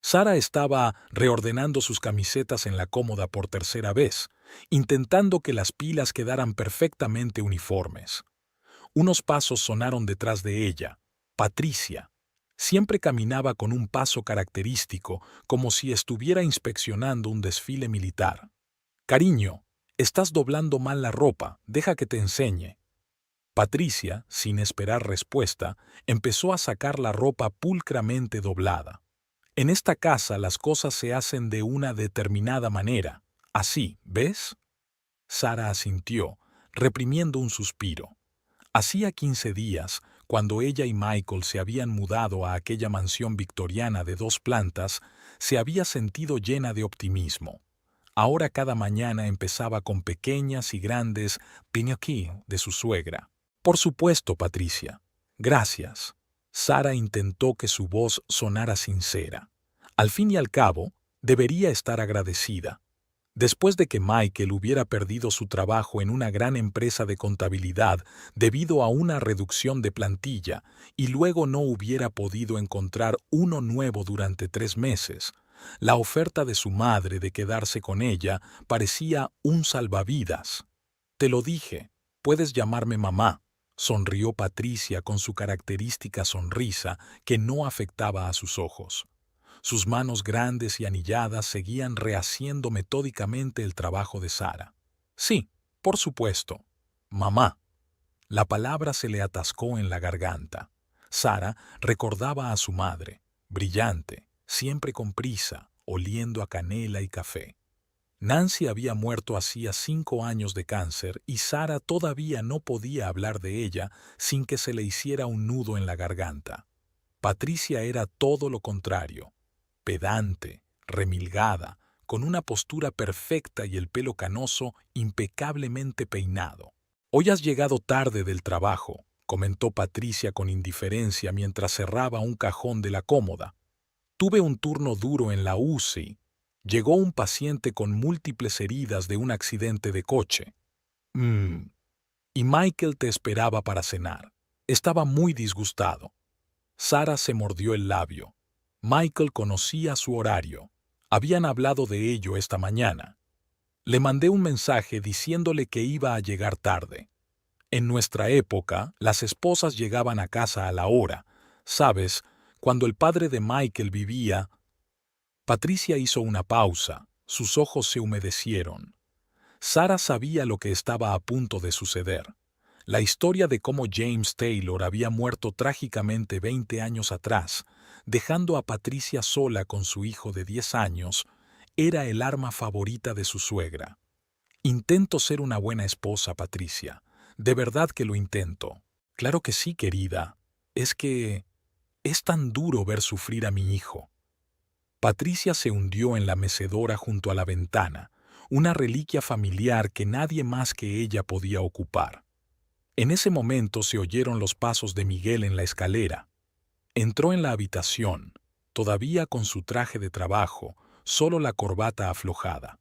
Sara estaba reordenando sus camisetas en la cómoda por tercera vez, intentando que las pilas quedaran perfectamente uniformes. Unos pasos sonaron detrás de ella. Patricia. Siempre caminaba con un paso característico, como si estuviera inspeccionando un desfile militar. Cariño, estás doblando mal la ropa, deja que te enseñe. Patricia, sin esperar respuesta, empezó a sacar la ropa pulcramente doblada. En esta casa las cosas se hacen de una determinada manera. Así, ¿ves? Sara asintió, reprimiendo un suspiro. Hacía 15 días, cuando ella y Michael se habían mudado a aquella mansión victoriana de 2 plantas, se había sentido llena de optimismo. Ahora cada mañana empezaba con pequeñas y grandes piñoquí de su suegra. Por supuesto, Patricia. Gracias. Sara intentó que su voz sonara sincera. Al fin y al cabo, debería estar agradecida. Después de que Michael hubiera perdido su trabajo en una gran empresa de contabilidad debido a una reducción de plantilla y luego no hubiera podido encontrar uno nuevo durante 3 meses, la oferta de su madre de quedarse con ella parecía un salvavidas. Te lo dije, puedes llamarme mamá, sonrió Patricia con su característica sonrisa que no afectaba a sus ojos. Sus manos grandes y anilladas seguían rehaciendo metódicamente el trabajo de Sara. Sí, por supuesto. Mamá. La palabra se le atascó en la garganta. Sara recordaba a su madre, brillante, siempre con prisa, oliendo a canela y café. Nancy había muerto hacía 5 años de cáncer y Sara todavía no podía hablar de ella sin que se le hiciera un nudo en la garganta. Patricia era todo lo contrario. Pedante, remilgada, con una postura perfecta y el pelo canoso impecablemente peinado. Hoy has llegado tarde del trabajo, comentó Patricia con indiferencia mientras cerraba un cajón de la cómoda. Tuve un turno duro en la UCI. Llegó un paciente con múltiples heridas de un accidente de coche. Y Michael te esperaba para cenar. Estaba muy disgustado. Sara se mordió el labio. Michael conocía su horario. Habían hablado de ello esta mañana. Le mandé un mensaje diciéndole que iba a llegar tarde. En nuestra época, las esposas llegaban a casa a la hora. ¿Sabes? Cuando el padre de Michael vivía... Patricia hizo una pausa. Sus ojos se humedecieron. Sara sabía lo que estaba a punto de suceder. La historia de cómo James Taylor había muerto trágicamente 20 años atrás, dejando a Patricia sola con su hijo de 10 años, era el arma favorita de su suegra. Intento ser una buena esposa, Patricia. De verdad que lo intento. Claro que sí, querida. Es que es tan duro ver sufrir a mi hijo. Patricia se hundió en la mecedora junto a la ventana, una reliquia familiar que nadie más que ella podía ocupar. En ese momento se oyeron los pasos de Miguel en la escalera. Entró en la habitación, todavía con su traje de trabajo, solo la corbata aflojada.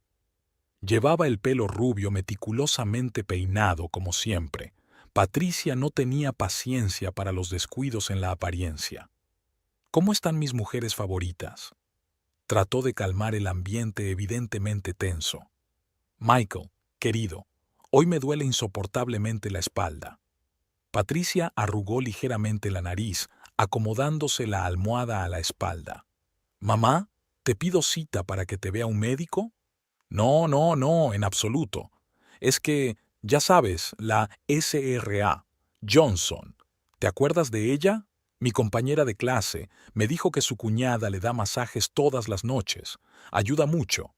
Llevaba el pelo rubio meticulosamente peinado, como siempre. Patricia no tenía paciencia para los descuidos en la apariencia. ¿Cómo están mis mujeres favoritas? Trató de calmar el ambiente evidentemente tenso. Michael, querido, hoy me duele insoportablemente la espalda. Patricia arrugó ligeramente la nariz, acomodándose la almohada a la espalda. «Mamá, ¿te pido cita para que te vea un médico?» «No, no, no, en absoluto. Es que, ya sabes, la SRA, Johnson. ¿Te acuerdas de ella? Mi compañera de clase me dijo que su cuñada le da masajes todas las noches. Ayuda mucho».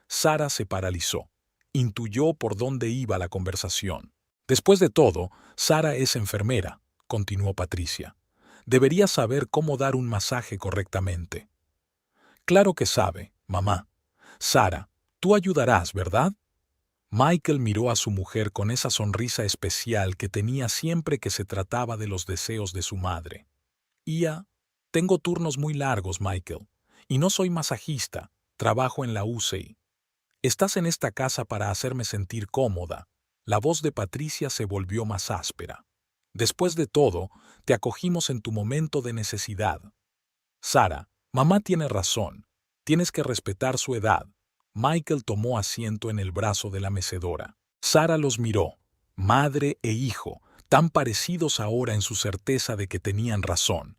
Sara se paralizó. Intuyó por dónde iba la conversación. «Después de todo, Sara es enfermera», continuó Patricia. «Debería saber cómo dar un masaje correctamente». «Claro que sabe, mamá. Sara, tú ayudarás, ¿verdad?» Michael miró a su mujer con esa sonrisa especial que tenía siempre que se trataba de los deseos de su madre. Tengo turnos muy largos, Michael, y no soy masajista, trabajo en la UCI. Estás en esta casa para hacerme sentir cómoda». La voz de Patricia se volvió más áspera. «Después de todo, te acogimos en tu momento de necesidad. Sara, mamá tiene razón. Tienes que respetar su edad. Michael tomó asiento en el brazo de la mecedora. Sara los miró, madre e hijo, tan parecidos ahora en su certeza de que tenían razón.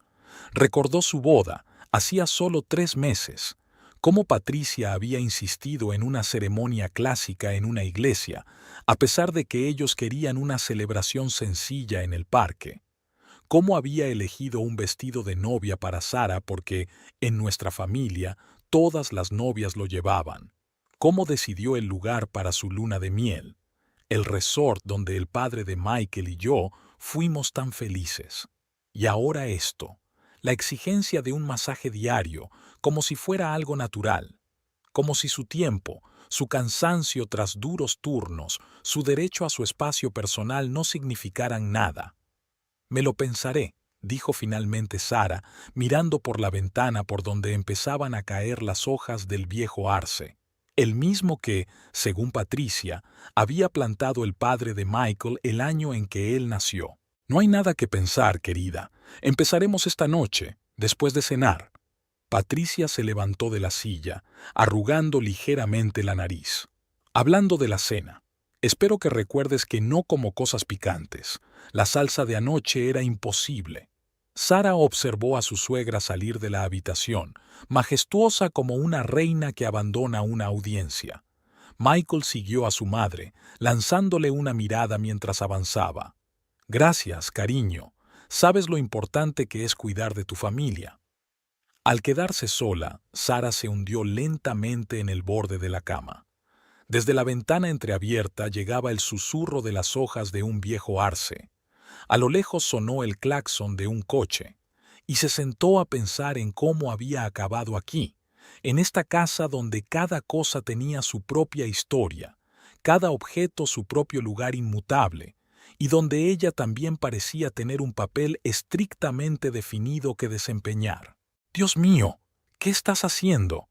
Recordó su boda, hacía solo 3 meses. Cómo Patricia había insistido en una ceremonia clásica en una iglesia, a pesar de que ellos querían una celebración sencilla en el parque. Cómo había elegido un vestido de novia para Sara porque, en nuestra familia, todas las novias lo llevaban. Cómo decidió el lugar para su luna de miel. El resort donde el padre de Michael y yo fuimos tan felices. Y ahora esto, la exigencia de un masaje diario, como si fuera algo natural, como si su tiempo, su cansancio tras duros turnos, su derecho a su espacio personal no significaran nada. Me lo pensaré, dijo finalmente Sara, mirando por la ventana por donde empezaban a caer las hojas del viejo arce, el mismo que, según Patricia, había plantado el padre de Michael el año en que él nació. No hay nada que pensar, querida. Empezaremos esta noche, después de cenar. Patricia se levantó de la silla, arrugando ligeramente la nariz. Hablando de la cena, espero que recuerdes que no como cosas picantes. La salsa de anoche era imposible. Sara observó a su suegra salir de la habitación, majestuosa como una reina que abandona una audiencia. Michael siguió a su madre, lanzándole una mirada mientras avanzaba. Gracias, cariño. Sabes lo importante que es cuidar de tu familia. Al quedarse sola, Sara se hundió lentamente en el borde de la cama. Desde la ventana entreabierta llegaba el susurro de las hojas de un viejo arce. A lo lejos sonó el claxon de un coche, y se sentó a pensar en cómo había acabado aquí, en esta casa donde cada cosa tenía su propia historia, cada objeto su propio lugar inmutable, y donde ella también parecía tener un papel estrictamente definido que desempeñar. «Dios mío, ¿qué estás haciendo?».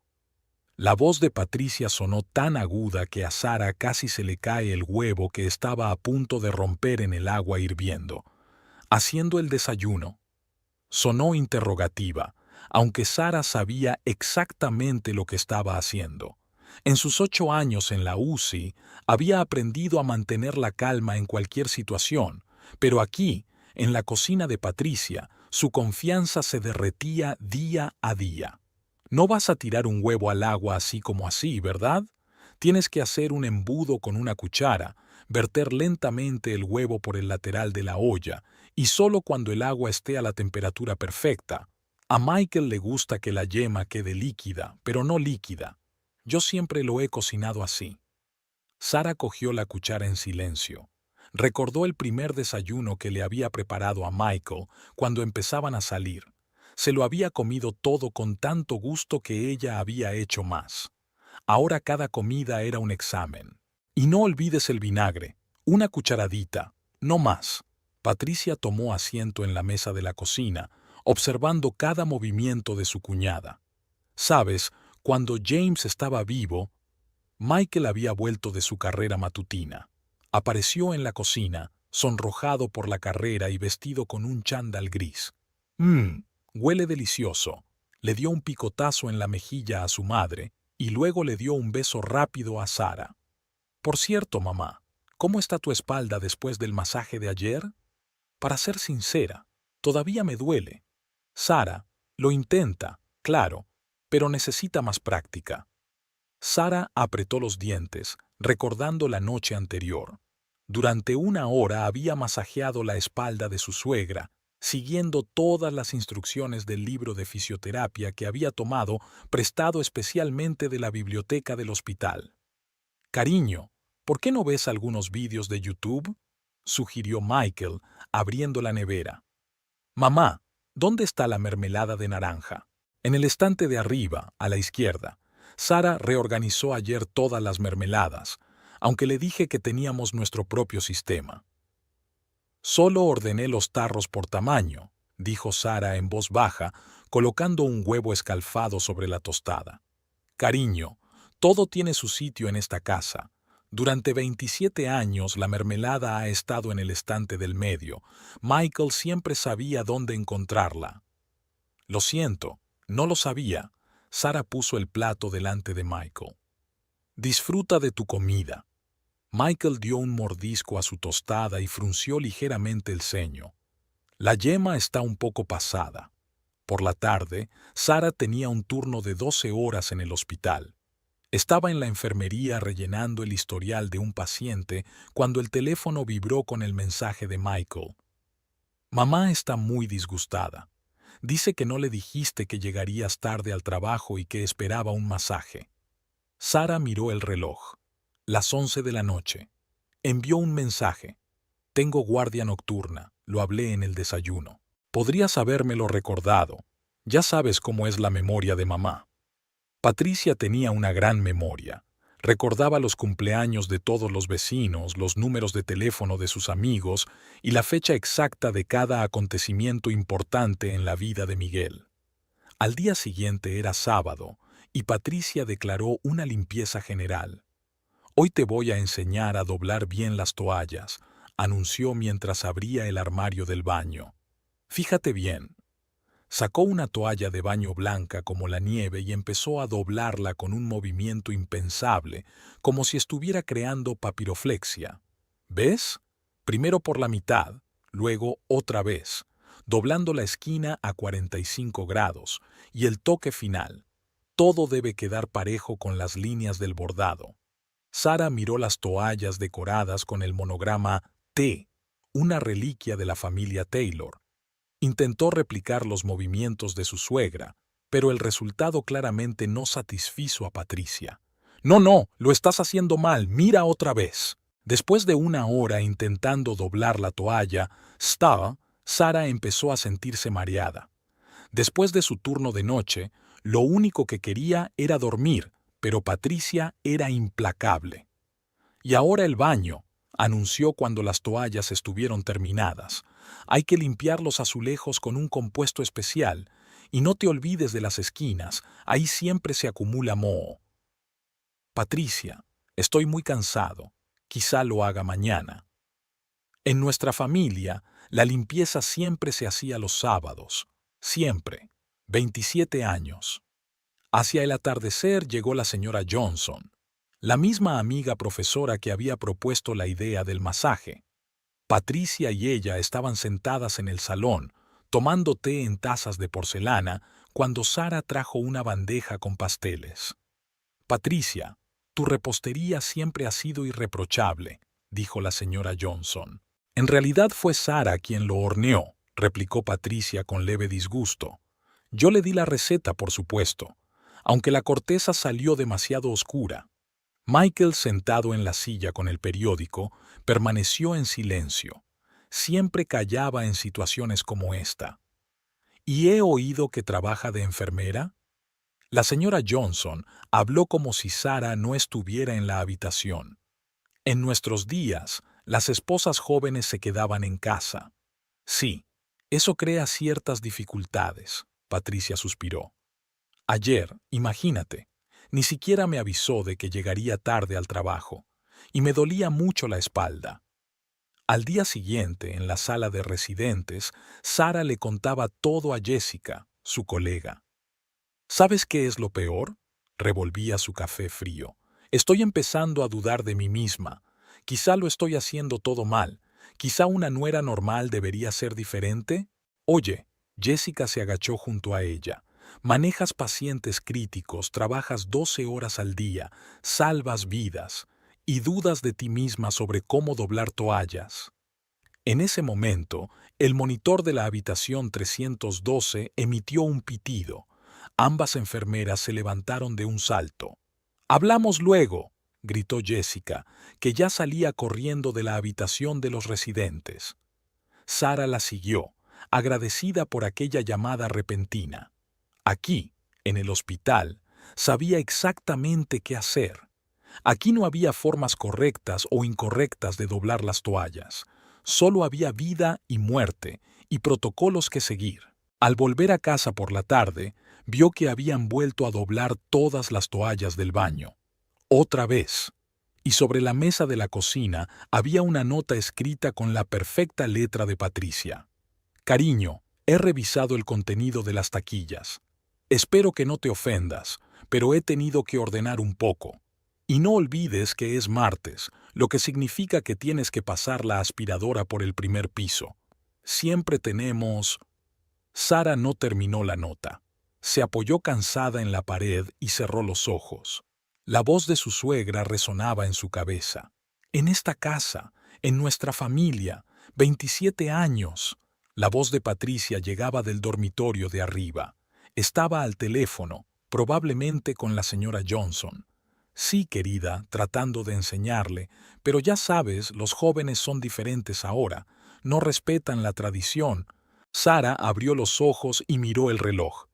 La voz de Patricia sonó tan aguda que a Sara casi se le cae el huevo que estaba a punto de romper en el agua hirviendo. «¿Haciendo el desayuno?». Sonó interrogativa, aunque Sara sabía exactamente lo que estaba haciendo. En sus 8 años en la UCI, había aprendido a mantener la calma en cualquier situación, pero aquí, en la cocina de Patricia, su confianza se derretía día a día. No vas a tirar un huevo al agua así como así, ¿verdad? Tienes que hacer un embudo con una cuchara, verter lentamente el huevo por el lateral de la olla, y solo cuando el agua esté a la temperatura perfecta. A Michael le gusta que la yema quede líquida, pero no líquida. Yo siempre lo he cocinado así. Sara cogió la cuchara en silencio. Recordó el primer desayuno que le había preparado a Michael cuando empezaban a salir. Se lo había comido todo con tanto gusto que ella había hecho más. Ahora cada comida era un examen. «Y no olvides el vinagre, una cucharadita, no más». Patricia tomó asiento en la mesa de la cocina, observando cada movimiento de su cuñada. «Sabes, cuando James estaba vivo, Michael había vuelto de su carrera matutina. Apareció en la cocina, sonrojado por la carrera y vestido con un chándal gris. Huele delicioso». Le dio un picotazo en la mejilla a su madre y luego le dio un beso rápido a Sara. «Por cierto, mamá, ¿cómo está tu espalda después del masaje de ayer?». «Para ser sincera, todavía me duele». «Sara, lo intenta, claro, pero necesita más práctica». Sara apretó los dientes, recordando la noche anterior. Durante 1 hora había masajeado la espalda de su suegra, siguiendo todas las instrucciones del libro de fisioterapia que había tomado, prestado especialmente de la biblioteca del hospital. «Cariño, ¿por qué no ves algunos vídeos de YouTube?», sugirió Michael, abriendo la nevera. «Mamá, ¿dónde está la mermelada de naranja?». «En el estante de arriba, a la izquierda». Sara reorganizó ayer todas las mermeladas, aunque le dije que teníamos nuestro propio sistema. «Solo ordené los tarros por tamaño», dijo Sara en voz baja, colocando un huevo escalfado sobre la tostada. «Cariño, todo tiene su sitio en esta casa. Durante 27 años la mermelada ha estado en el estante del medio. Michael siempre sabía dónde encontrarla». «Lo siento, no lo sabía». Sara puso el plato delante de Michael. «Disfruta de tu comida». Michael dio un mordisco a su tostada y frunció ligeramente el ceño. «La yema está un poco pasada». Por la tarde, Sara tenía un turno de 12 horas en el hospital. Estaba en la enfermería rellenando el historial de un paciente cuando el teléfono vibró con el mensaje de Michael. «Mamá está muy disgustada. Dice que no le dijiste que llegarías tarde al trabajo y que esperaba un masaje». Sara miró el reloj. Las 11 de la noche. Envió un mensaje. «Tengo guardia nocturna, lo hablé en el desayuno. Podrías habérmelo recordado. Ya sabes cómo es la memoria de mamá». Patricia tenía una gran memoria. Recordaba los cumpleaños de todos los vecinos, los números de teléfono de sus amigos y la fecha exacta de cada acontecimiento importante en la vida de Miguel. Al día siguiente era sábado y Patricia declaró una limpieza general. «Hoy te voy a enseñar a doblar bien las toallas», anunció mientras abría el armario del baño. «Fíjate bien». Sacó una toalla de baño blanca como la nieve y empezó a doblarla con un movimiento impensable, como si estuviera creando papiroflexia. ¿Ves? Primero por la mitad, luego otra vez, doblando la esquina a 45 grados, y el toque final. Todo debe quedar parejo con las líneas del bordado. Sara miró las toallas decoradas con el monograma T, una reliquia de la familia Taylor. Intentó replicar los movimientos de su suegra, pero el resultado claramente no satisfizo a Patricia. «No, no, lo estás haciendo mal, mira otra vez». Después de una hora intentando doblar la toalla, Sara empezó a sentirse mareada. Después de su turno de noche, lo único que quería era dormir, pero Patricia era implacable. «Y ahora el baño», anunció cuando las toallas estuvieron terminadas. «Hay que limpiar los azulejos con un compuesto especial, y no te olvides de las esquinas, ahí siempre se acumula moho». «Patricia, estoy muy cansado, quizá lo haga mañana». En nuestra familia, la limpieza siempre se hacía los sábados, siempre, 27 años. Hacia el atardecer llegó la señora Johnson, la misma amiga profesora que había propuesto la idea del masaje. Patricia y ella estaban sentadas en el salón, tomando té en tazas de porcelana, cuando Sara trajo una bandeja con pasteles. «Patricia, tu repostería siempre ha sido irreprochable», dijo la señora Johnson. «En realidad fue Sara quien lo horneó», replicó Patricia con leve disgusto. «Yo le di la receta, por supuesto, aunque la corteza salió demasiado oscura». Michael, sentado en la silla con el periódico, permaneció en silencio. Siempre callaba en situaciones como esta. «¿Y he oído que trabaja de enfermera?» La señora Johnson habló como si Sara no estuviera en la habitación. «En nuestros días, las esposas jóvenes se quedaban en casa». «Sí, eso crea ciertas dificultades», Patricia suspiró. «Ayer, imagínate, ni siquiera me avisó de que llegaría tarde al trabajo, y me dolía mucho la espalda». Al día siguiente, en la sala de residentes, Sara le contaba todo a Jessica, su colega. «¿Sabes qué es lo peor?», revolvía su café frío. «Estoy empezando a dudar de mí misma. Quizá lo estoy haciendo todo mal. Quizá una nuera normal debería ser diferente». «Oye», Jessica se agachó junto a ella. «Manejas pacientes críticos, trabajas 12 horas al día, salvas vidas, y dudas de ti misma sobre cómo doblar toallas». En ese momento, el monitor de la habitación 312 emitió un pitido. Ambas enfermeras se levantaron de un salto. «Hablamos luego», gritó Jessica, que ya salía corriendo de la habitación de los residentes. Sara la siguió, agradecida por aquella llamada repentina. Aquí, en el hospital, sabía exactamente qué hacer. Aquí no había formas correctas o incorrectas de doblar las toallas. Solo había vida y muerte y protocolos que seguir. Al volver a casa por la tarde, vio que habían vuelto a doblar todas las toallas del baño. Otra vez. Y sobre la mesa de la cocina había una nota escrita con la perfecta letra de Patricia. «Cariño, he revisado el contenido de las taquillas. Espero que no te ofendas, pero he tenido que ordenar un poco. Y no olvides que es martes, lo que significa que tienes que pasar la aspiradora por el primer piso. Siempre tenemos... Sara no terminó la nota. Se apoyó cansada en la pared y cerró los ojos. La voz de su suegra resonaba en su cabeza. En esta casa, en nuestra familia, 27 años. La voz de Patricia llegaba del dormitorio de arriba. Estaba al teléfono, probablemente con la señora Johnson. Sí, querida, tratando de enseñarle, pero ya sabes, los jóvenes son diferentes ahora, no respetan la tradición. Sara abrió los ojos y miró el reloj.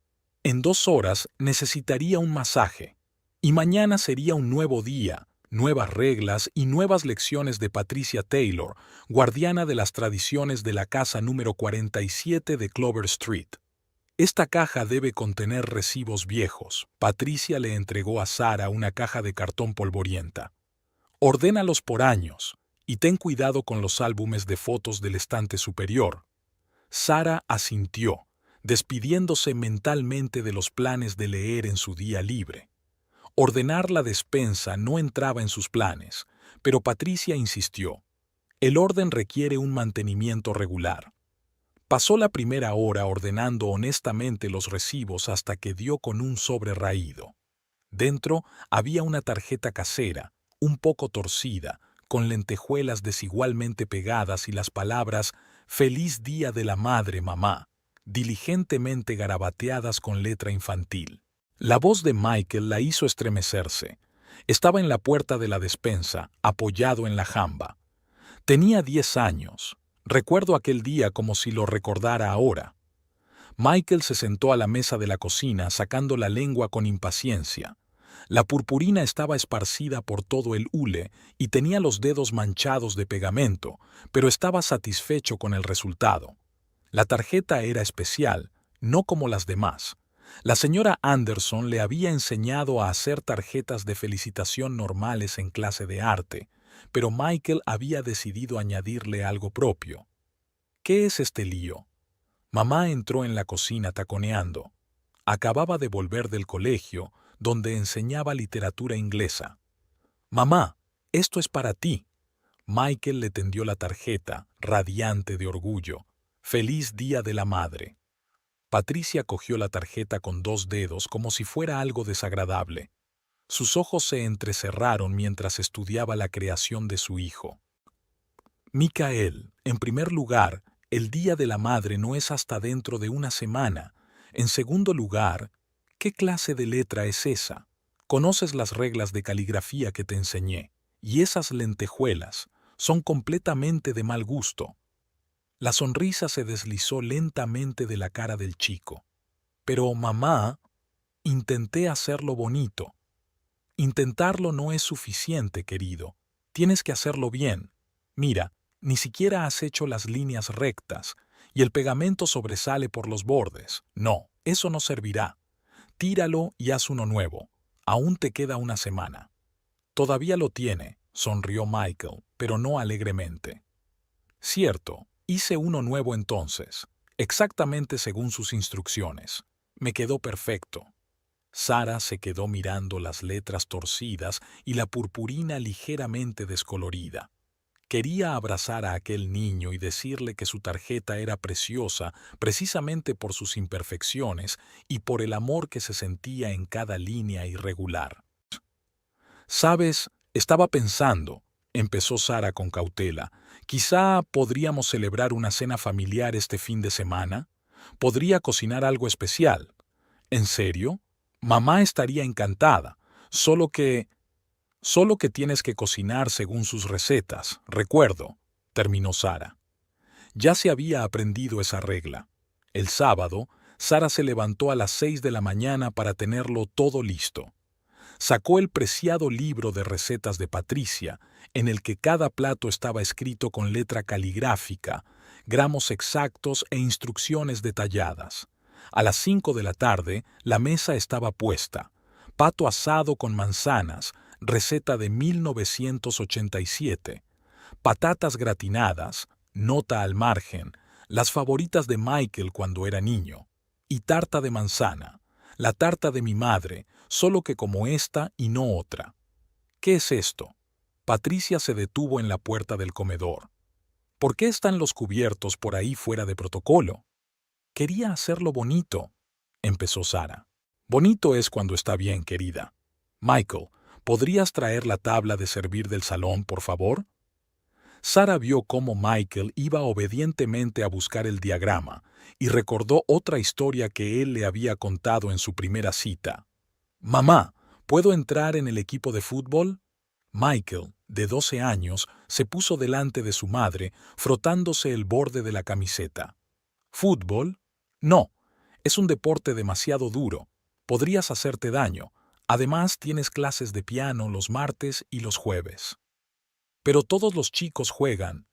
En 2 horas necesitaría un masaje. Y mañana sería un nuevo día, nuevas reglas y nuevas lecciones de Patricia Taylor, guardiana de las tradiciones de la casa número 47 de Clover Street. Esta caja debe contener recibos viejos. Patricia le entregó a Sara una caja de cartón polvorienta. Ordénalos por años y ten cuidado con los álbumes de fotos del estante superior. Sara asintió, despidiéndose mentalmente de los planes de leer en su día libre. Ordenar la despensa no entraba en sus planes, pero Patricia insistió. El orden requiere un mantenimiento regular. Pasó la primera hora ordenando honestamente los recibos hasta que dio con un sobre raído. Dentro había una tarjeta casera, un poco torcida, con lentejuelas desigualmente pegadas y las palabras «Feliz Día de la Madre, mamá», diligentemente garabateadas con letra infantil. La voz de Michael la hizo estremecerse. Estaba en la puerta de la despensa, apoyado en la jamba. Tenía 10 años. Recuerdo aquel día como si lo recordara ahora. Michael se sentó a la mesa de la cocina, sacando la lengua con impaciencia. La purpurina estaba esparcida por todo el hule y tenía los dedos manchados de pegamento, pero estaba satisfecho con el resultado. La tarjeta era especial, no como las demás. La señora Anderson le había enseñado a hacer tarjetas de felicitación normales en clase de arte, pero Michael había decidido añadirle algo propio. ¿Qué es este lío? Mamá entró en la cocina taconeando. Acababa de volver del colegio, donde enseñaba literatura inglesa. «Mamá, esto es para ti». Michael le tendió la tarjeta, radiante de orgullo. «Feliz Día de la Madre». Patricia cogió la tarjeta con 2 dedos como si fuera algo desagradable. Sus ojos se entrecerraron mientras estudiaba la creación de su hijo. «Michael, en primer lugar, el Día de la Madre no es hasta dentro de una semana. En segundo lugar, ¿qué clase de letra es esa? Conoces las reglas de caligrafía que te enseñé, y esas lentejuelas son completamente de mal gusto». La sonrisa se deslizó lentamente de la cara del chico. «Pero, mamá, intenté hacerlo bonito». «Intentarlo no es suficiente, querido. Tienes que hacerlo bien. Mira, ni siquiera has hecho las líneas rectas, y el pegamento sobresale por los bordes. No, eso no servirá. Tíralo y haz uno nuevo. Aún te queda una semana». «Todavía lo tiene», sonrió Michael, pero no alegremente. «Cierto, hice uno nuevo entonces, exactamente según sus instrucciones. Me quedó perfecto». Sara se quedó mirando las letras torcidas y la purpurina ligeramente descolorida. Quería abrazar a aquel niño y decirle que su tarjeta era preciosa precisamente por sus imperfecciones y por el amor que se sentía en cada línea irregular. «¿Sabes? Estaba pensando», empezó Sara con cautela, «quizá podríamos celebrar una cena familiar este fin de semana. Podría cocinar algo especial». «¿En serio? Mamá estaría encantada, solo que tienes que cocinar según sus recetas, recuerdo», terminó Sara. Ya se había aprendido esa regla. El sábado, Sara se levantó a las 6 de la mañana para tenerlo todo listo. Sacó el preciado libro de recetas de Patricia, en el que cada plato estaba escrito con letra caligráfica, gramos exactos e instrucciones detalladas. A las 5 de la tarde, la mesa estaba puesta. Pato asado con manzanas, receta de 1987. Patatas gratinadas, nota al margen, las favoritas de Michael cuando era niño. Y tarta de manzana, La tarta de mi madre, solo que como esta y no otra. ¿Qué es esto? Patricia se detuvo en la puerta del comedor. ¿Por qué están los cubiertos por ahí fuera de protocolo? Quería hacerlo bonito, empezó Sara. Bonito es cuando está bien, querida. Michael, ¿podrías traer la tabla de servir del salón, por favor? Sara vio cómo Michael iba obedientemente a buscar el diagrama y recordó otra historia que él le había contado en su primera cita. Mamá, ¿puedo entrar en el equipo de fútbol? Michael, de 12 años, se puso delante de su madre, frotándose el borde de la camiseta. ¿Fútbol? No, es un deporte demasiado duro. Podrías hacerte daño. Además, tienes clases de piano los martes y los jueves. Pero todos los chicos juegan.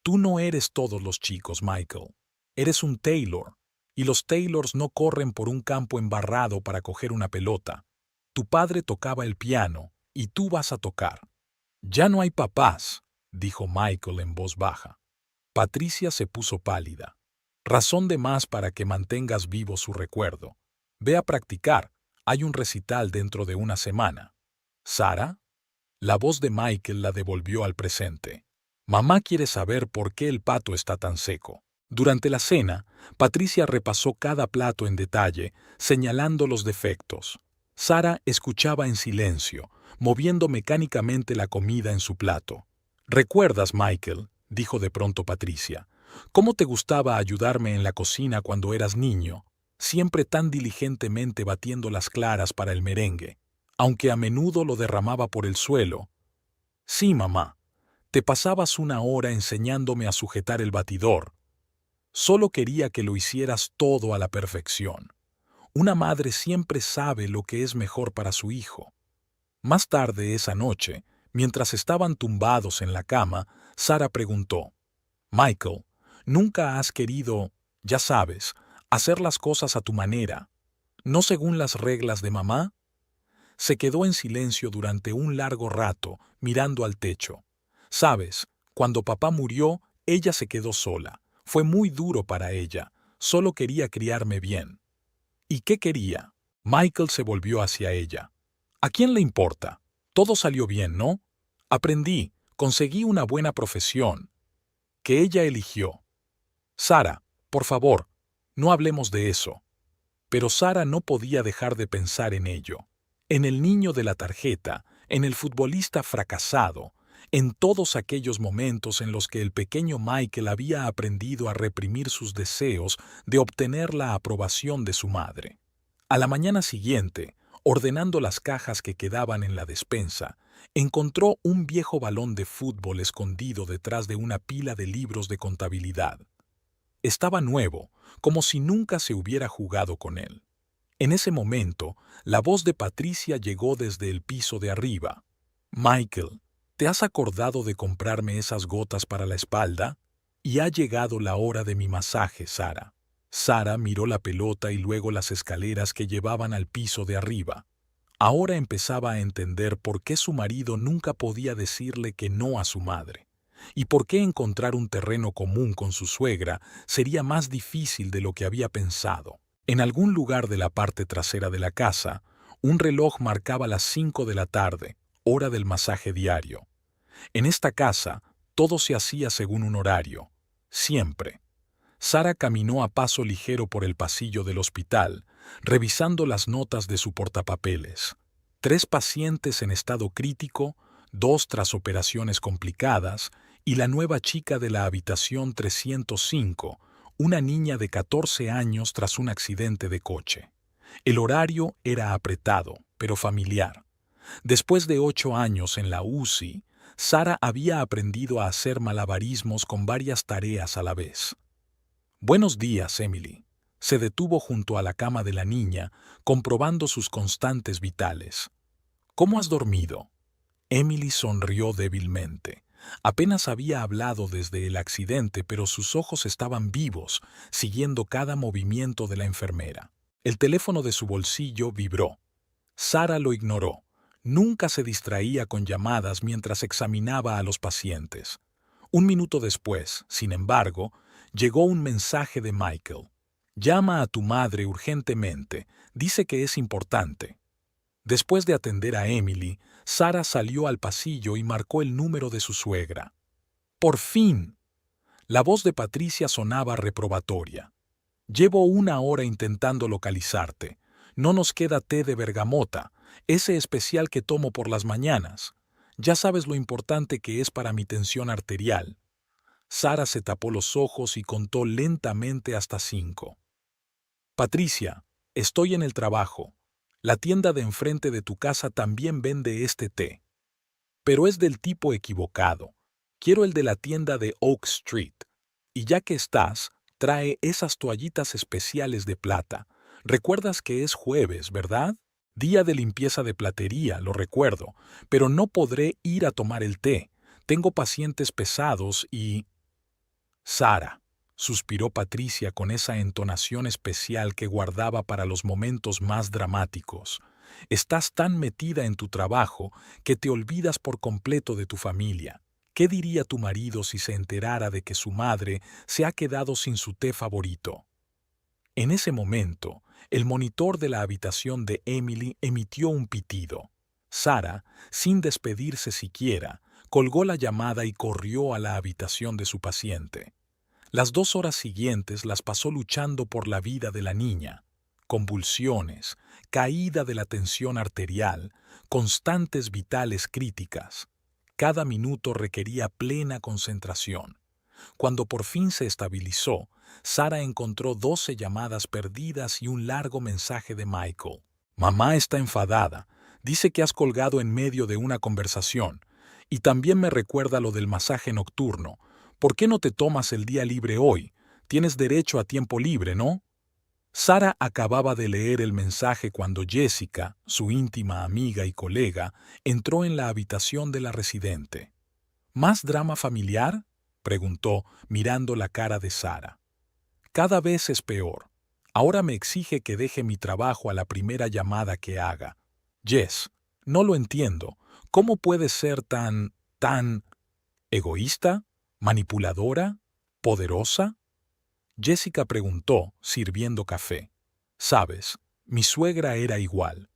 Tú no eres todos los chicos, Michael. Eres un Taylor, y los Taylors no corren por un campo embarrado para coger una pelota. Tu padre tocaba el piano, y tú vas a tocar. Ya no hay papás, dijo Michael en voz baja. Patricia se puso pálida. Razón de más para que mantengas vivo su recuerdo. Ve a practicar. Hay un recital dentro de una semana. ¿Sara? La voz de Michael la devolvió al presente. Mamá quiere saber por qué el pato está tan seco. Durante la cena, Patricia repasó cada plato en detalle, señalando los defectos. Sara escuchaba en silencio, moviendo mecánicamente la comida en su plato. ¿Recuerdas, Michael?, dijo de pronto Patricia, ¿cómo te gustaba ayudarme en la cocina cuando eras niño? Siempre tan diligentemente batiendo las claras para el merengue, aunque a menudo lo derramaba por el suelo. Sí, mamá. Te pasabas una hora enseñándome a sujetar el batidor. Solo quería que lo hicieras todo a la perfección. Una madre siempre sabe lo que es mejor para su hijo. Más tarde esa noche, mientras estaban tumbados en la cama, Sara preguntó, Michael, ¿nunca has querido, ya sabes, hacer las cosas a tu manera, no según las reglas de mamá? Se quedó en silencio durante un largo rato, mirando al techo. Sabes, cuando papá murió, ella se quedó sola. Fue muy duro para ella. Solo quería criarme bien. ¿Y qué quería? Michael se volvió hacia ella. ¿A quién le importa? Todo salió bien, ¿no? Aprendí, conseguí una buena profesión, que ella eligió. Sara, por favor, no hablemos de eso. Pero Sara no podía dejar de pensar en ello. En el niño de la tarjeta, en el futbolista fracasado, en todos aquellos momentos en los que el pequeño Michael había aprendido a reprimir sus deseos de obtener la aprobación de su madre. A la mañana siguiente, ordenando las cajas que quedaban en la despensa, encontró un viejo balón de fútbol escondido detrás de una pila de libros de contabilidad. Estaba nuevo, como si nunca se hubiera jugado con él. En ese momento, la voz de Patricia llegó desde el piso de arriba. Michael, ¿te has acordado de comprarme esas gotas para la espalda? Y ha llegado la hora de mi masaje, Sara. Sara miró la pelota y luego las escaleras que llevaban al piso de arriba. Ahora empezaba a entender por qué su marido nunca podía decirle que no a su madre, y por qué encontrar un terreno común con su suegra sería más difícil de lo que había pensado. En algún lugar de la parte trasera de la casa, un reloj marcaba las 5 de la tarde, hora del masaje diario. En esta casa, todo se hacía según un horario, siempre. Sara caminó a paso ligero por el pasillo del hospital, revisando las notas de su portapapeles. 3 pacientes en estado crítico, 2 tras operaciones complicadas, y la nueva chica de la habitación 305, una niña de 14 años tras un accidente de coche. El horario era apretado, pero familiar. Después de 8 años en la UCI, Sara había aprendido a hacer malabarismos con varias tareas a la vez. Buenos días, Emily. Se detuvo junto a la cama de la niña, comprobando sus constantes vitales. ¿Cómo has dormido? Emily sonrió débilmente. Apenas había hablado desde el accidente, pero sus ojos estaban vivos, siguiendo cada movimiento de la enfermera. El teléfono de su bolsillo vibró. Sara lo ignoró. Nunca se distraía con llamadas mientras examinaba a los pacientes. Un minuto después, sin embargo, llegó un mensaje de Michael. Llama a tu madre urgentemente. Dice que es importante. Después de atender a Emily, Sara salió al pasillo y marcó el número de su suegra. ¡Por fin! La voz de Patricia sonaba reprobatoria. Llevo 1 hora intentando localizarte. No nos queda té de bergamota, ese especial que tomo por las mañanas. Ya sabes lo importante que es para mi tensión arterial. Sara se tapó los ojos y contó lentamente hasta 5. Patricia, estoy en el trabajo. La tienda de enfrente de tu casa también vende este té. Pero es del tipo equivocado. Quiero el de la tienda de Oak Street. Y ya que estás, trae esas toallitas especiales de plata. Recuerdas que es jueves, ¿verdad? Día de limpieza de platería, lo recuerdo, pero no podré ir a tomar el té. Tengo pacientes pesados y... Sara, suspiró Patricia con esa entonación especial que guardaba para los momentos más dramáticos. Estás tan metida en tu trabajo que te olvidas por completo de tu familia. ¿Qué diría tu marido si se enterara de que su madre se ha quedado sin su té favorito? En ese momento, el monitor de la habitación de Emily emitió un pitido. Sara, sin despedirse siquiera, colgó la llamada y corrió a la habitación de su paciente. Las 2 horas siguientes las pasó luchando por la vida de la niña. Convulsiones, caída de la tensión arterial, constantes vitales críticas. Cada minuto requería plena concentración. Cuando por fin se estabilizó, Sara encontró 12 llamadas perdidas y un largo mensaje de Michael. Mamá está enfadada. Dice que has colgado en medio de una conversación. Y también me recuerda lo del masaje nocturno. ¿Por qué no te tomas el día libre hoy? Tienes derecho a tiempo libre, ¿no? Sara acababa de leer el mensaje cuando Jessica, su íntima amiga y colega, entró en la habitación de la residente. ¿Más drama familiar?, preguntó, mirando la cara de Sara. Cada vez es peor. Ahora me exige que deje mi trabajo a la primera llamada que haga. Jess, no lo entiendo. ¿Cómo puedes ser tan egoísta, manipuladora, poderosa? Jessica preguntó, sirviendo café. Sabes, mi suegra era igual.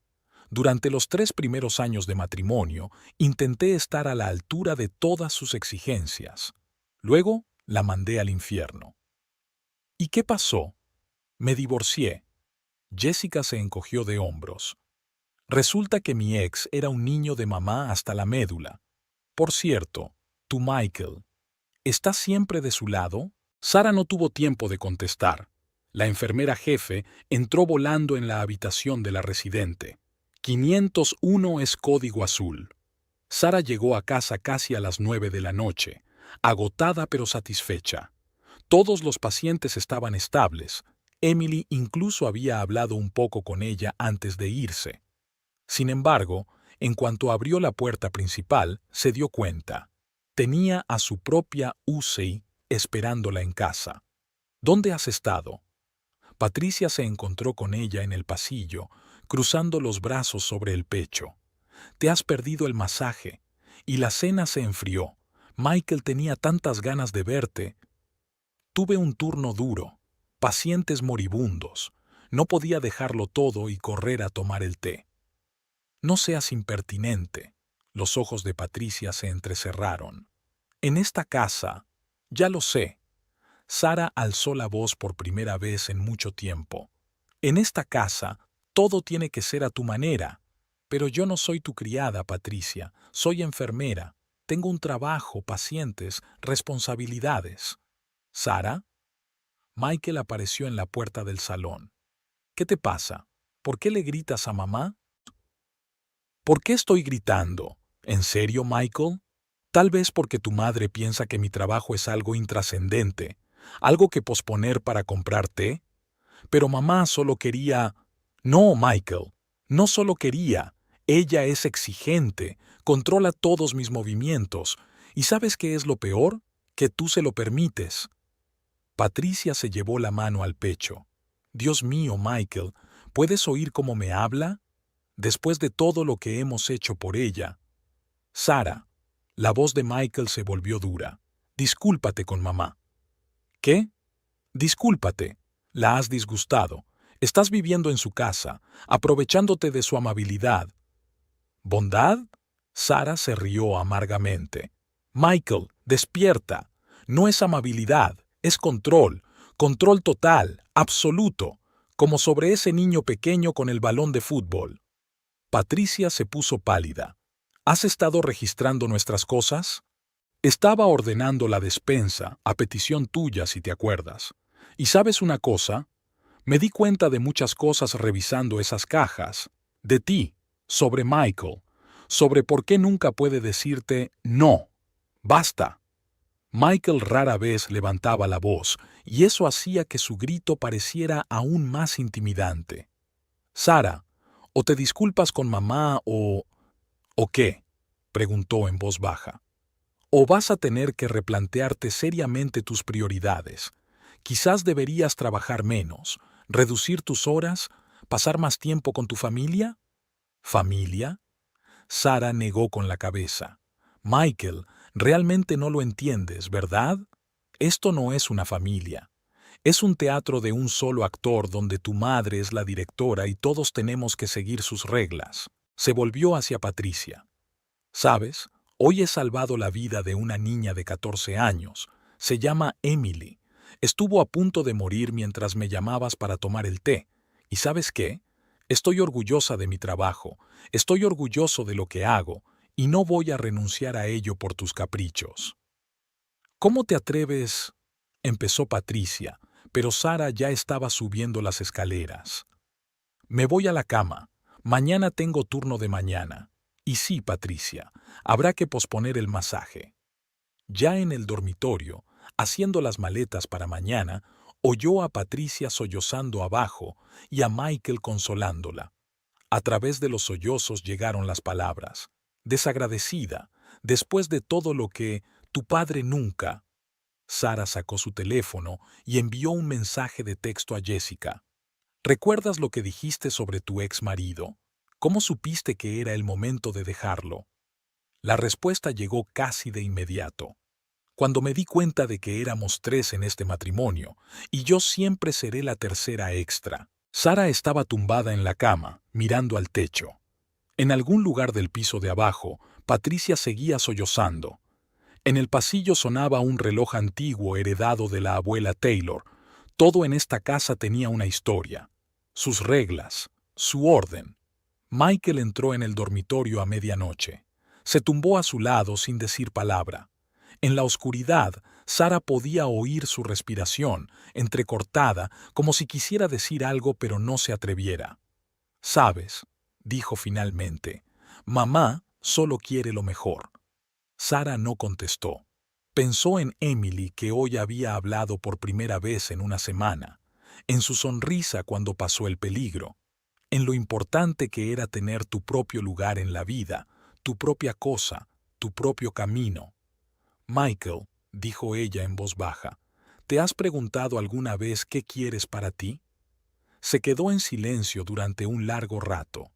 Durante los 3 primeros años de matrimonio, intenté estar a la altura de todas sus exigencias. Luego, la mandé al infierno. ¿Y qué pasó? Me divorcié. Jessica se encogió de hombros. Resulta que mi ex era un niño de mamá hasta la médula. Por cierto, tu Michael, ¿está siempre de su lado? Sara no tuvo tiempo de contestar. La enfermera jefe entró volando en la habitación de la residente. 501 es código azul. Sara llegó a casa casi a las 9 de la noche, agotada pero satisfecha. Todos los pacientes estaban estables. Emily incluso había hablado un poco con ella antes de irse. Sin embargo, en cuanto abrió la puerta principal, se dio cuenta. Tenía a su propia UCI esperándola en casa. ¿Dónde has estado? Patricia se encontró con ella en el pasillo, cruzando los brazos sobre el pecho. Te has perdido el masaje, y la cena se enfrió. Michael tenía tantas ganas de verte. Tuve un turno duro, pacientes moribundos. No podía dejarlo todo y correr a tomar el té. No seas impertinente. Los ojos de Patricia se entrecerraron. En esta casa, ya lo sé. Sara alzó la voz por primera vez en mucho tiempo. En esta casa, todo tiene que ser a tu manera. Pero yo no soy tu criada, Patricia. Soy enfermera. Tengo un trabajo, pacientes, responsabilidades. ¿Sara? Michael apareció en la puerta del salón. ¿Qué te pasa? ¿Por qué le gritas a mamá? ¿Por qué estoy gritando? ¿En serio, Michael? Tal vez porque tu madre piensa que mi trabajo es algo intrascendente, algo que posponer para comprar té. Pero mamá solo quería... No, Michael, no solo quería. Ella es exigente, controla todos mis movimientos. ¿Y sabes qué es lo peor? Que tú se lo permites. Patricia se llevó la mano al pecho. Dios mío, Michael, ¿puedes oír cómo me habla? Después de todo lo que hemos hecho por ella. Sara, la voz de Michael se volvió dura. Discúlpate con mamá. ¿Qué? Discúlpate. La has disgustado. Estás viviendo en su casa, aprovechándote de su amabilidad. ¿Bondad? Sara se rió amargamente. Michael, despierta. No es amabilidad, es control. Control total, absoluto, como sobre ese niño pequeño con el balón de fútbol. Patricia se puso pálida. ¿Has estado registrando nuestras cosas? Estaba ordenando la despensa, a petición tuya, si te acuerdas. ¿Y sabes una cosa? Me di cuenta de muchas cosas revisando esas cajas. De ti, sobre Michael, sobre por qué nunca puede decirte no. Basta. Michael rara vez levantaba la voz, y eso hacía que su grito pareciera aún más intimidante. Sara, o te disculpas con mamá ¿O qué? Preguntó en voz baja. O vas a tener que replantearte seriamente tus prioridades. Quizás deberías trabajar menos, reducir tus horas, pasar más tiempo con tu familia. ¿Familia? Sara negó con la cabeza. Michael, realmente no lo entiendes, ¿verdad? Esto no es una familia. Es un teatro de un solo actor donde tu madre es la directora y todos tenemos que seguir sus reglas. Se volvió hacia Patricia. ¿Sabes? Hoy he salvado la vida de una niña de 14 años. Se llama Emily. Estuvo a punto de morir mientras me llamabas para tomar el té. ¿Y sabes qué? Estoy orgullosa de mi trabajo, estoy orgulloso de lo que hago, y no voy a renunciar a ello por tus caprichos. ¿Cómo te atreves? Empezó Patricia, pero Sara ya estaba subiendo las escaleras. Me voy a la cama. Mañana tengo turno de mañana. Y sí, Patricia, habrá que posponer el masaje. Ya en el dormitorio, haciendo las maletas para mañana, oyó a Patricia sollozando abajo y a Michael consolándola. A través de los sollozos llegaron las palabras. Desagradecida, después de todo lo que tu padre nunca. Sara sacó su teléfono y envió un mensaje de texto a Jessica. ¿Recuerdas lo que dijiste sobre tu ex marido? ¿Cómo supiste que era el momento de dejarlo? La respuesta llegó casi de inmediato. Cuando me di cuenta de que éramos 3 en este matrimonio, y yo siempre seré la tercera extra. Sara estaba tumbada en la cama, mirando al techo. En algún lugar del piso de abajo, Patricia seguía sollozando. En el pasillo sonaba un reloj antiguo heredado de la abuela Taylor. Todo en esta casa tenía una historia. Sus reglas, su orden. Michael entró en el dormitorio a medianoche. Se tumbó a su lado sin decir palabra. En la oscuridad, Sara podía oír su respiración, entrecortada, como si quisiera decir algo pero no se atreviera. «Sabes», dijo finalmente, «mamá solo quiere lo mejor». Sara no contestó. Pensó en Emily, que hoy había hablado por primera vez en una semana, en su sonrisa cuando pasó el peligro, en lo importante que era tener tu propio lugar en la vida, tu propia cosa, tu propio camino. «Michael», dijo ella en voz baja, «¿te has preguntado alguna vez qué quieres para ti?» Se quedó en silencio durante un largo rato.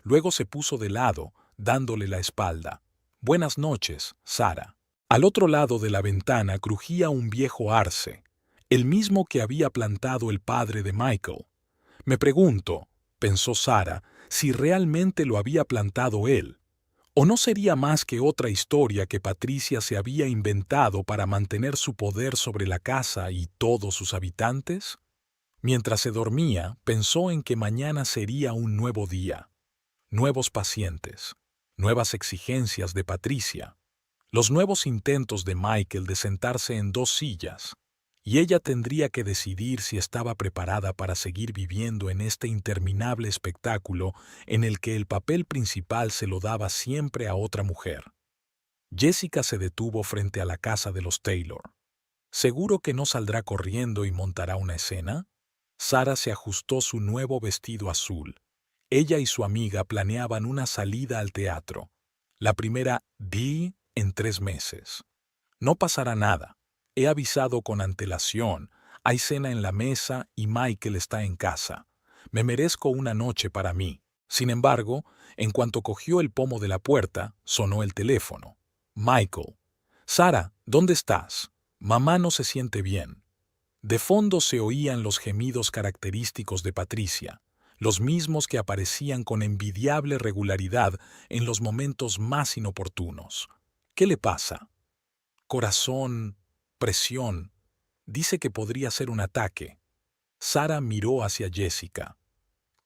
Luego se puso de lado, dándole la espalda. «Buenas noches, Sara». Al otro lado de la ventana crujía un viejo arce, el mismo que había plantado el padre de Michael. Me pregunto, pensó Sara, si realmente lo había plantado él. ¿O no sería más que otra historia que Patricia se había inventado para mantener su poder sobre la casa y todos sus habitantes? Mientras se dormía, pensó en que mañana sería un nuevo día. Nuevos pacientes, nuevas exigencias de Patricia, los nuevos intentos de Michael de sentarse en 2 sillas, y ella tendría que decidir si estaba preparada para seguir viviendo en este interminable espectáculo en el que el papel principal se lo daba siempre a otra mujer. Jessica se detuvo frente a la casa de los Taylor. ¿Seguro que no saldrá corriendo y montará una escena? Sara se ajustó su nuevo vestido azul. Ella y su amiga planeaban una salida al teatro. La primera en 3 meses. No pasará nada. He avisado con antelación. Hay cena en la mesa y Michael está en casa. Me merezco una noche para mí. Sin embargo, en cuanto cogió el pomo de la puerta, sonó el teléfono. Michael. «Sara, ¿dónde estás? Mamá no se siente bien». De fondo se oían los gemidos característicos de Patricia, los mismos que aparecían con envidiable regularidad en los momentos más inoportunos. ¿Qué le pasa? Corazón, presión. Dice que podría ser un ataque. Sara miró hacia Jessica.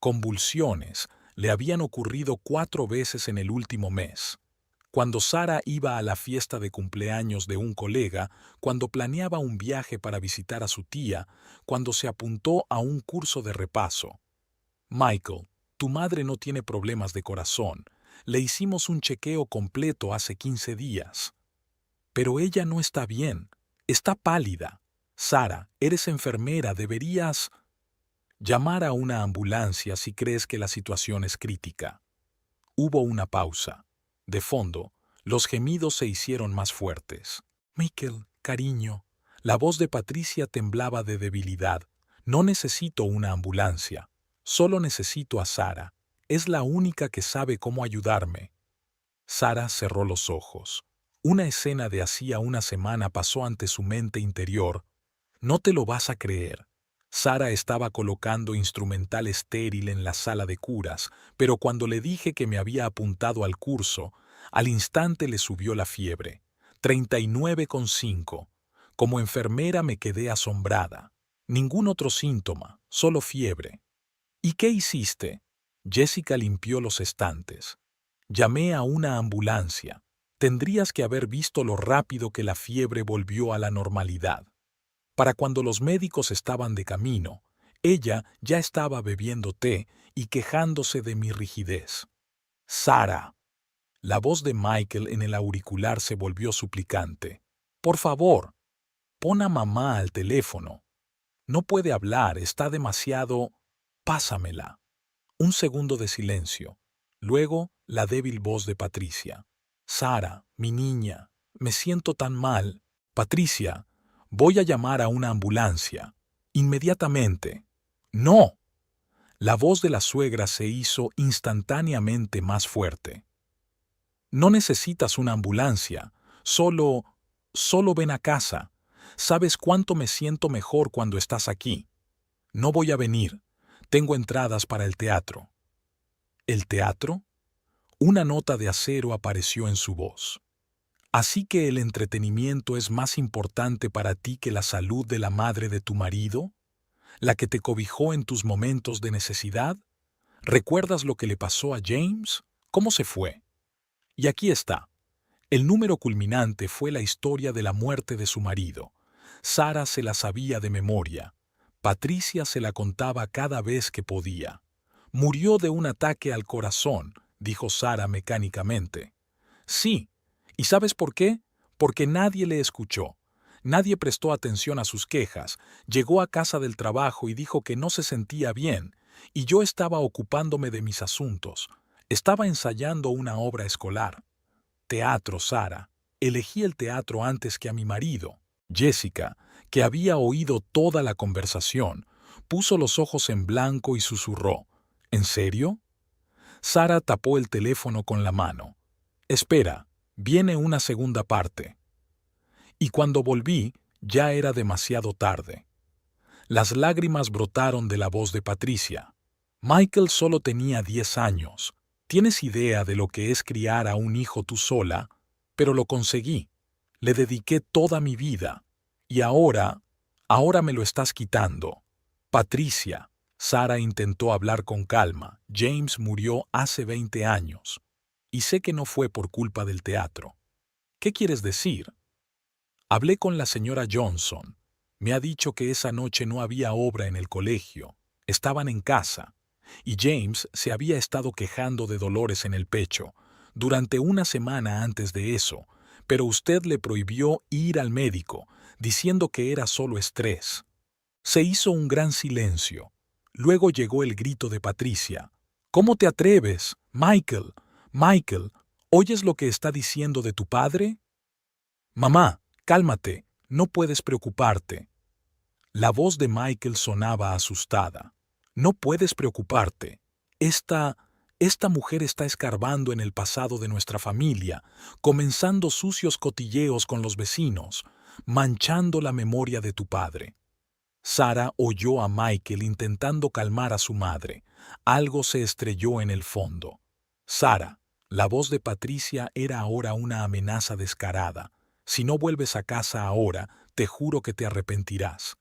Convulsiones le habían ocurrido 4 veces en el último mes. Cuando Sara iba a la fiesta de cumpleaños de un colega, cuando planeaba un viaje para visitar a su tía, cuando se apuntó a un curso de repaso. Michael, tu madre no tiene problemas de corazón. Le hicimos un chequeo completo hace 15 días. Pero ella no está bien. Está pálida. Sara, eres enfermera, deberías llamar a una ambulancia si crees que la situación es crítica. Hubo una pausa. De fondo, los gemidos se hicieron más fuertes. Michael, cariño. La voz de Patricia temblaba de debilidad. No necesito una ambulancia. Solo necesito a Sara. Es la única que sabe cómo ayudarme. Sara cerró los ojos. Una escena de hacía una semana pasó ante su mente interior. No te lo vas a creer. Sara estaba colocando instrumental estéril en la sala de curas, pero cuando le dije que me había apuntado al curso, al instante le subió la fiebre. 39,5. Como enfermera me quedé asombrada. Ningún otro síntoma, solo fiebre. ¿Y qué hiciste? Jessica limpió los estantes. Llamé a una ambulancia. Tendrías que haber visto lo rápido que la fiebre volvió a la normalidad. Para cuando los médicos estaban de camino, ella ya estaba bebiendo té y quejándose de mi rigidez. Sara. La voz de Michael en el auricular se volvió suplicante. Por favor, pon a mamá al teléfono. No puede hablar, está demasiado... Pásamela. Un segundo de silencio. Luego, la débil voz de Patricia. Sara, mi niña, me siento tan mal. Patricia, voy a llamar a una ambulancia. Inmediatamente. ¡No! La voz de la suegra se hizo instantáneamente más fuerte. No necesitas una ambulancia. Solo ven a casa. Sabes cuánto me siento mejor cuando estás aquí. No voy a venir. Tengo entradas para el teatro. ¿El teatro? Una nota de acero apareció en su voz. ¿Así que el entretenimiento es más importante para ti que la salud de la madre de tu marido? ¿La que te cobijó en tus momentos de necesidad? ¿Recuerdas lo que le pasó a James? ¿Cómo se fue? Y aquí está. El número culminante fue la historia de la muerte de su marido. Sara se la sabía de memoria. Patricia se la contaba cada vez que podía. Murió de un ataque al corazón, dijo Sara mecánicamente. Sí. ¿Y sabes por qué? Porque nadie le escuchó. Nadie prestó atención a sus quejas. Llegó a casa del trabajo y dijo que no se sentía bien, y yo estaba ocupándome de mis asuntos. Estaba ensayando una obra escolar. Teatro, Sara. Elegí el teatro antes que a mi marido. Jessica, que había oído toda la conversación, puso los ojos en blanco y susurró. ¿En serio? Sara tapó el teléfono con la mano. Espera, viene una segunda parte. Y cuando volví, ya era demasiado tarde. Las lágrimas brotaron de la voz de Patricia. Michael solo tenía 10 años. ¿Tienes idea de lo que es criar a un hijo tú sola? Pero lo conseguí. Le dediqué toda mi vida. Y ahora me lo estás quitando. Patricia. Sara intentó hablar con calma. James murió hace 20 años. Y sé que no fue por culpa del teatro. ¿Qué quieres decir? Hablé con la señora Johnson. Me ha dicho que esa noche no había obra en el colegio. Estaban en casa. Y James se había estado quejando de dolores en el pecho durante una semana antes de eso, pero usted le prohibió ir al médico, diciendo que era solo estrés. Se hizo un gran silencio. Luego llegó el grito de Patricia. ¿Cómo te atreves? Michael, Michael, ¿oyes lo que está diciendo de tu padre? Mamá, cálmate, no puedes preocuparte. La voz de Michael sonaba asustada. No puedes preocuparte. Esta mujer está escarbando en el pasado de nuestra familia, comenzando sucios cotilleos con los vecinos, manchando la memoria de tu padre. Sara oyó a Michael intentando calmar a su madre. Algo se estrelló en el fondo. Sara, la voz de Patricia era ahora una amenaza descarada. Si no vuelves a casa ahora, te juro que te arrepentirás.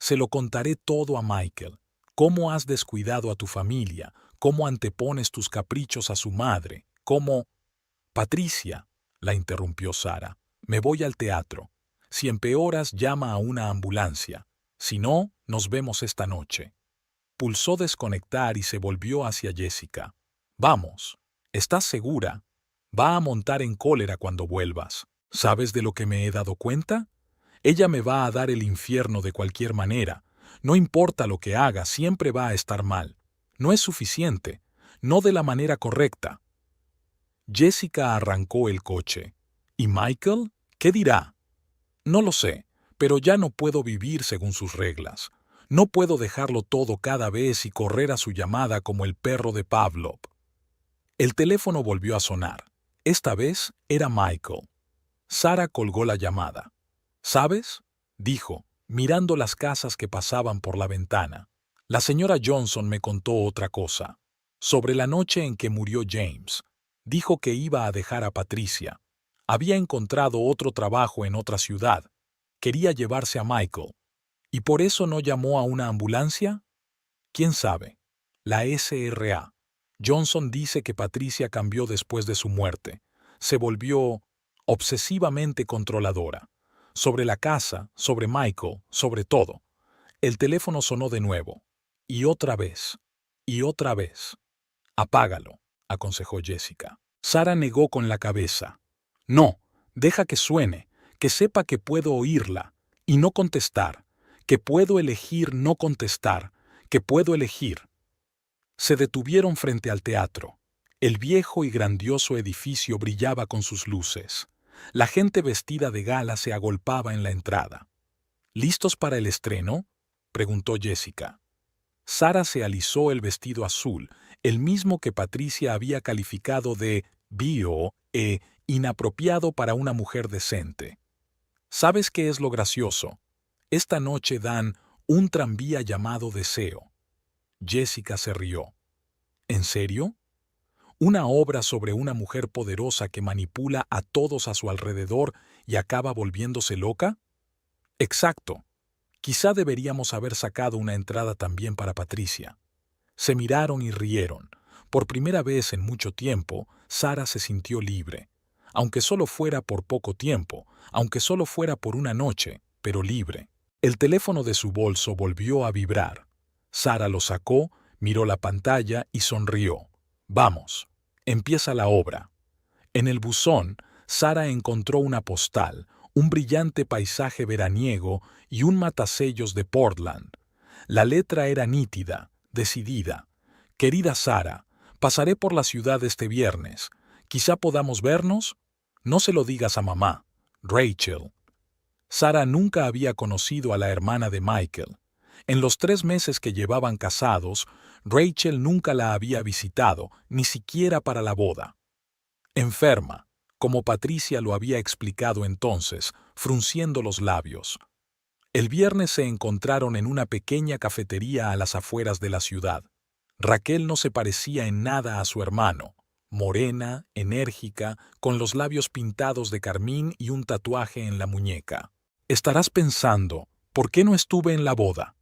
Se lo contaré todo a Michael. Cómo has descuidado a tu familia, cómo antepones tus caprichos a su madre, cómo... Patricia, la interrumpió Sara, me voy al teatro. Si empeoras, llama a una ambulancia. Si no, nos vemos esta noche. Pulsó desconectar y se volvió hacia Jessica. Vamos, ¿estás segura? Va a montar en cólera cuando vuelvas. ¿Sabes de lo que me he dado cuenta? Ella me va a dar el infierno de cualquier manera. No importa lo que haga, siempre va a estar mal. No es suficiente. No de la manera correcta. Jessica arrancó el coche. ¿Y Michael? ¿Qué dirá? No lo sé, pero ya no puedo vivir según sus reglas. No puedo dejarlo todo cada vez y correr a su llamada como el perro de Pavlov. El teléfono volvió a sonar. Esta vez era Michael. Sara colgó la llamada. ¿Sabes?, dijo, mirando las casas que pasaban por la ventana. La señora Johnson me contó otra cosa. Sobre la noche en que murió James. Dijo que iba a dejar a Patricia. Había encontrado otro trabajo en otra ciudad. Quería llevarse a Michael. ¿Y por eso no llamó a una ambulancia? ¿Quién sabe? La SRA. Johnson dice que Patricia cambió después de su muerte. Se volvió obsesivamente controladora. Sobre la casa, sobre Michael, sobre todo. El teléfono sonó de nuevo. Y otra vez. Y otra vez. Apágalo, aconsejó Jessica. Sara negó con la cabeza. No, deja que suene, que sepa que puedo oírla y no contestar, que puedo elegir no contestar, que puedo elegir. Se detuvieron frente al teatro. El viejo y grandioso edificio brillaba con sus luces. La gente vestida de gala se agolpaba en la entrada. ¿Listos para el estreno?, preguntó Jessica. Sara se alisó el vestido azul, el mismo que Patricia había calificado de bio e inapropiado para una mujer decente. ¿Sabes qué es lo gracioso? Esta noche dan un tranvía llamado Deseo. Jessica se rió. ¿En serio? ¿Una obra sobre una mujer poderosa que manipula a todos a su alrededor y acaba volviéndose loca? Exacto. Quizá deberíamos haber sacado una entrada también para Patricia. Se miraron y rieron. Por primera vez en mucho tiempo, Sara se sintió libre. Aunque solo fuera por poco tiempo, aunque solo fuera por una noche, pero libre. El teléfono de su bolso volvió a vibrar. Sara lo sacó, miró la pantalla y sonrió. Vamos, empieza la obra. En el buzón, Sara encontró una postal, un brillante paisaje veraniego y un matasellos de Portland. La letra era nítida, decidida. Querida Sara, pasaré por la ciudad este viernes. ¿Quizá podamos vernos? No se lo digas a mamá. Rachel. Sara nunca había conocido a la hermana de Michael. En los 3 meses que llevaban casados, Rachel nunca la había visitado, ni siquiera para la boda. Enferma, como Patricia lo había explicado entonces, frunciendo los labios. El viernes se encontraron en una pequeña cafetería a las afueras de la ciudad. Raquel no se parecía en nada a su hermano. Morena, enérgica, con los labios pintados de carmín y un tatuaje en la muñeca. Estarás pensando, ¿por qué no estuve en la boda?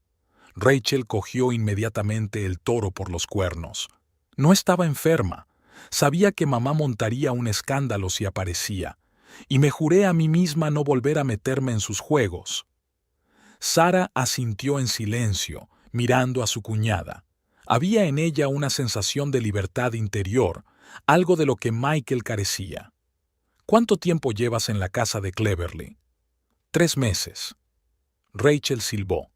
Rachel cogió inmediatamente el toro por los cuernos. No estaba enferma. Sabía que mamá montaría un escándalo si aparecía, y me juré a mí misma no volver a meterme en sus juegos. Sara asintió en silencio, mirando a su cuñada. Había en ella una sensación de libertad interior, algo de lo que Michael carecía. ¿Cuánto tiempo llevas en la casa de Cleverly? 3 meses. Rachel silbó.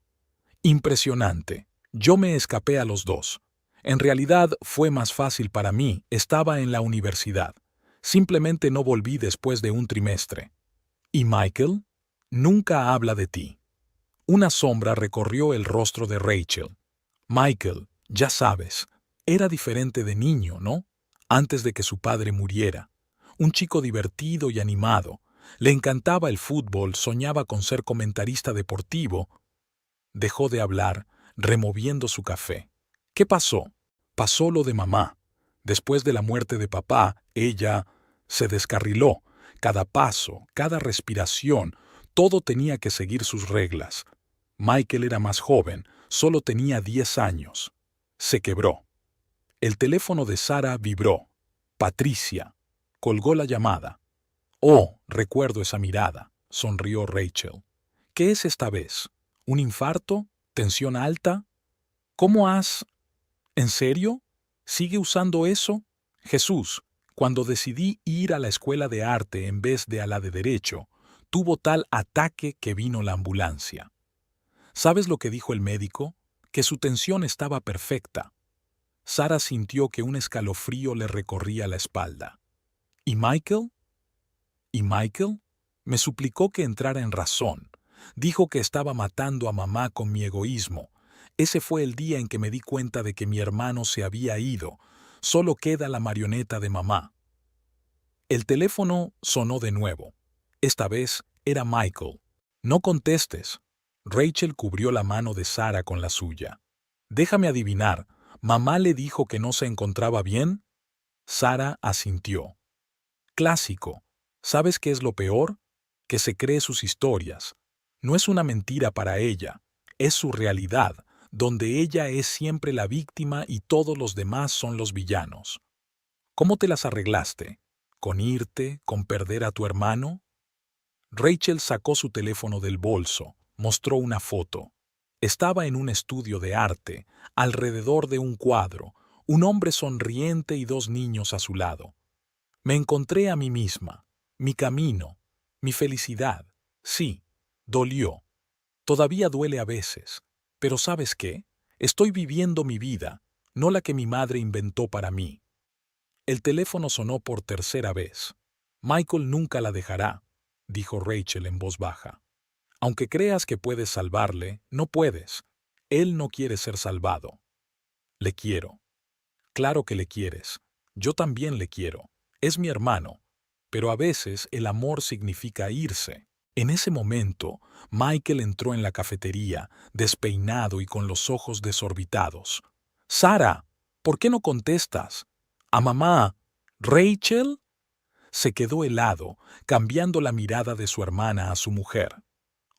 Impresionante. Yo me escapé a los 2. En realidad fue más fácil para mí, estaba en la universidad. Simplemente no volví después de un trimestre. ¿Y Michael? Nunca habla de ti. Una sombra recorrió el rostro de Rachel. Michael, ya sabes, era diferente de niño, ¿no? Antes de que su padre muriera. Un chico divertido y animado. Le encantaba el fútbol, soñaba con ser comentarista deportivo. Dejó de hablar, removiendo su café. ¿Qué pasó? Pasó lo de mamá. Después de la muerte de papá, ella se descarriló. Cada paso, cada respiración, todo tenía que seguir sus reglas. Michael era más joven, solo tenía 10 años. Se quebró. El teléfono de Sara vibró. Patricia. Colgó la llamada. Oh, recuerdo esa mirada, sonrió Rachel. ¿Qué es esta vez? ¿Un infarto? ¿Tensión alta? ¿Cómo has? ¿En serio? ¿Sigue usando eso? Jesús, cuando decidí ir a la escuela de arte en vez de a la de derecho, tuvo tal ataque que vino la ambulancia. ¿Sabes lo que dijo el médico? Que su tensión estaba perfecta. Sara sintió que un escalofrío le recorría la espalda. ¿Y Michael? ¿Y Michael? Me suplicó que entrara en razón. Dijo que estaba matando a mamá con mi egoísmo. Ese fue el día en que me di cuenta de que mi hermano se había ido. Solo queda la marioneta de mamá. El teléfono sonó de nuevo. Esta vez era Michael. No contestes. Rachel cubrió la mano de Sara con la suya. Déjame adivinar, ¿mamá le dijo que no se encontraba bien? Sara asintió. Clásico. ¿Sabes qué es lo peor? Que se cree sus historias. No es una mentira para ella, es su realidad, donde ella es siempre la víctima y todos los demás son los villanos. ¿Cómo te las arreglaste? ¿Con irte? ¿Con perder a tu hermano? Rachel sacó su teléfono del bolso, mostró una foto. Estaba en un estudio de arte, alrededor de un cuadro, un hombre sonriente y 2 niños a su lado. Me encontré a mí misma, mi camino, mi felicidad. Sí, dolió. Todavía duele a veces. Pero ¿sabes qué? Estoy viviendo mi vida, no la que mi madre inventó para mí. El teléfono sonó por tercera vez. Michael nunca la dejará, dijo Rachel en voz baja. Aunque creas que puedes salvarle, no puedes. Él no quiere ser salvado. Le quiero. Claro que le quieres. Yo también le quiero. Es mi hermano. Pero a veces el amor significa irse. En ese momento, Michael entró en la cafetería, despeinado y con los ojos desorbitados. «Sara, ¿por qué no contestas? ¿A mamá? ¿Rachel?» Se quedó helado, cambiando la mirada de su hermana a su mujer.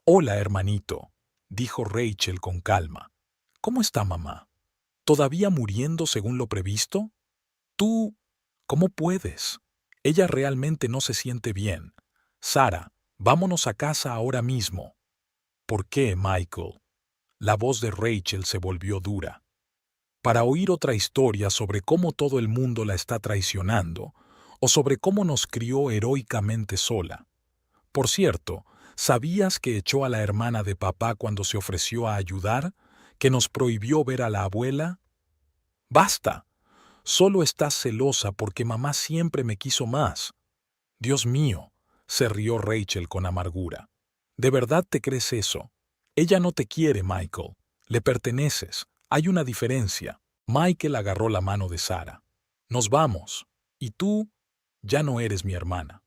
«Hola, hermanito», dijo Rachel con calma. «¿Cómo está mamá? ¿Todavía muriendo según lo previsto? Tú, ¿cómo puedes? Ella realmente no se siente bien. Sara, vámonos a casa ahora mismo». «¿Por qué, Michael?» La voz de Rachel se volvió dura. «Para oír otra historia sobre cómo todo el mundo la está traicionando, o sobre cómo nos crió heroicamente sola. Por cierto, ¿sabías que echó a la hermana de papá cuando se ofreció a ayudar? ¿Que nos prohibió ver a la abuela? ¡Basta! Solo estás celosa porque mamá siempre me quiso más». «Dios mío», se rió Rachel con amargura. «¿De verdad te crees eso? Ella no te quiere, Michael. Le perteneces. Hay una diferencia». Michael agarró la mano de Sara. «Nos vamos. Y tú ya no eres mi hermana».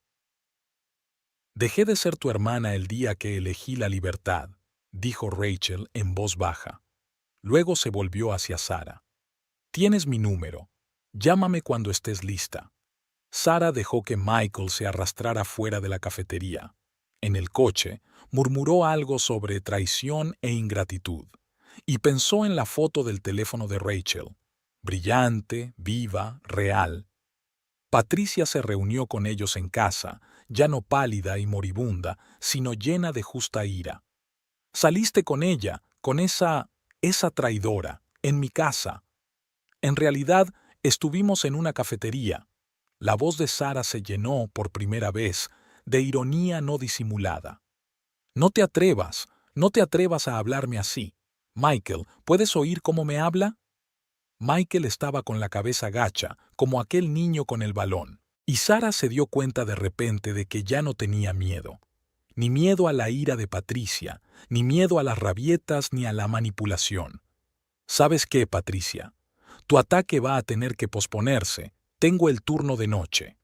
«Dejé de ser tu hermana el día que elegí la libertad», dijo Rachel en voz baja. Luego se volvió hacia Sara. «Tienes mi número. Llámame cuando estés lista». Sara dejó que Michael se arrastrara fuera de la cafetería. En el coche, murmuró algo sobre traición e ingratitud, y pensó en la foto del teléfono de Rachel. Brillante, viva, real. Patricia se reunió con ellos en casa, ya no pálida y moribunda, sino llena de justa ira. «Saliste con ella, con esa traidora, en mi casa». «En realidad, estuvimos en una cafetería». La voz de Sara se llenó, por primera vez, de ironía no disimulada. «No te atrevas a hablarme así. Michael, ¿puedes oír cómo me habla?» Michael estaba con la cabeza gacha, como aquel niño con el balón, y Sara se dio cuenta de repente de que ya no tenía miedo. Ni miedo a la ira de Patricia, ni miedo a las rabietas ni a la manipulación. «¿Sabes qué, Patricia? Tu ataque va a tener que posponerse. Tengo el turno de noche».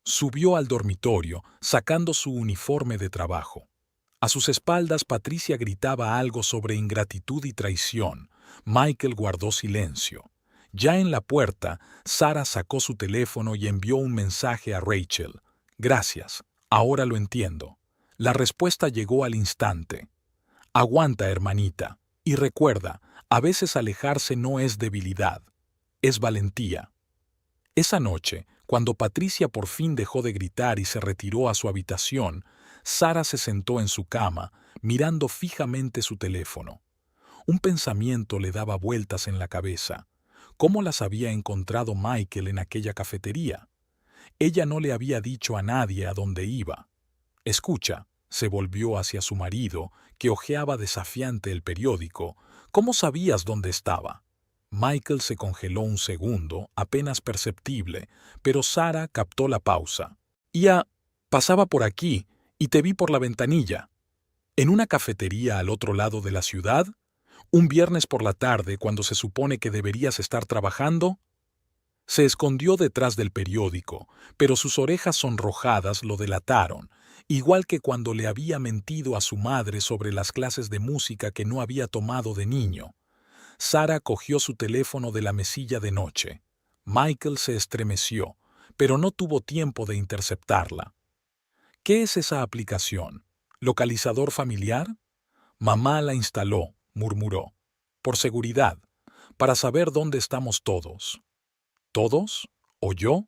Subió al dormitorio, sacando su uniforme de trabajo. A sus espaldas, Patricia gritaba algo sobre ingratitud y traición. Michael guardó silencio. Ya en la puerta, Sara sacó su teléfono y envió un mensaje a Rachel. Gracias, ahora lo entiendo. La respuesta llegó al instante. Aguanta, hermanita. Y recuerda, a veces alejarse no es debilidad, es valentía. Esa noche, cuando Patricia por fin dejó de gritar y se retiró a su habitación, Sara se sentó en su cama, mirando fijamente su teléfono. Un pensamiento le daba vueltas en la cabeza. ¿Cómo las había encontrado Michael en aquella cafetería? Ella no le había dicho a nadie a dónde iba. Escucha, se volvió hacia su marido, que hojeaba desafiante el periódico. ¿Cómo sabías dónde estaba? Michael se congeló un segundo, apenas perceptible, pero Sara captó la pausa. Pasaba por aquí y te vi por la ventanilla. ¿En una cafetería al otro lado de la ciudad? ¿Un viernes por la tarde cuando se supone que deberías estar trabajando? Se escondió detrás del periódico, pero sus orejas sonrojadas lo delataron, igual que cuando le había mentido a su madre sobre las clases de música que no había tomado de niño. Sara cogió su teléfono de la mesilla de noche. Michael se estremeció, pero no tuvo tiempo de interceptarla. ¿Qué es esa aplicación? ¿Localizador familiar? Mamá la instaló, murmuró. Por seguridad, para saber dónde estamos todos. ¿Todos? ¿O yo?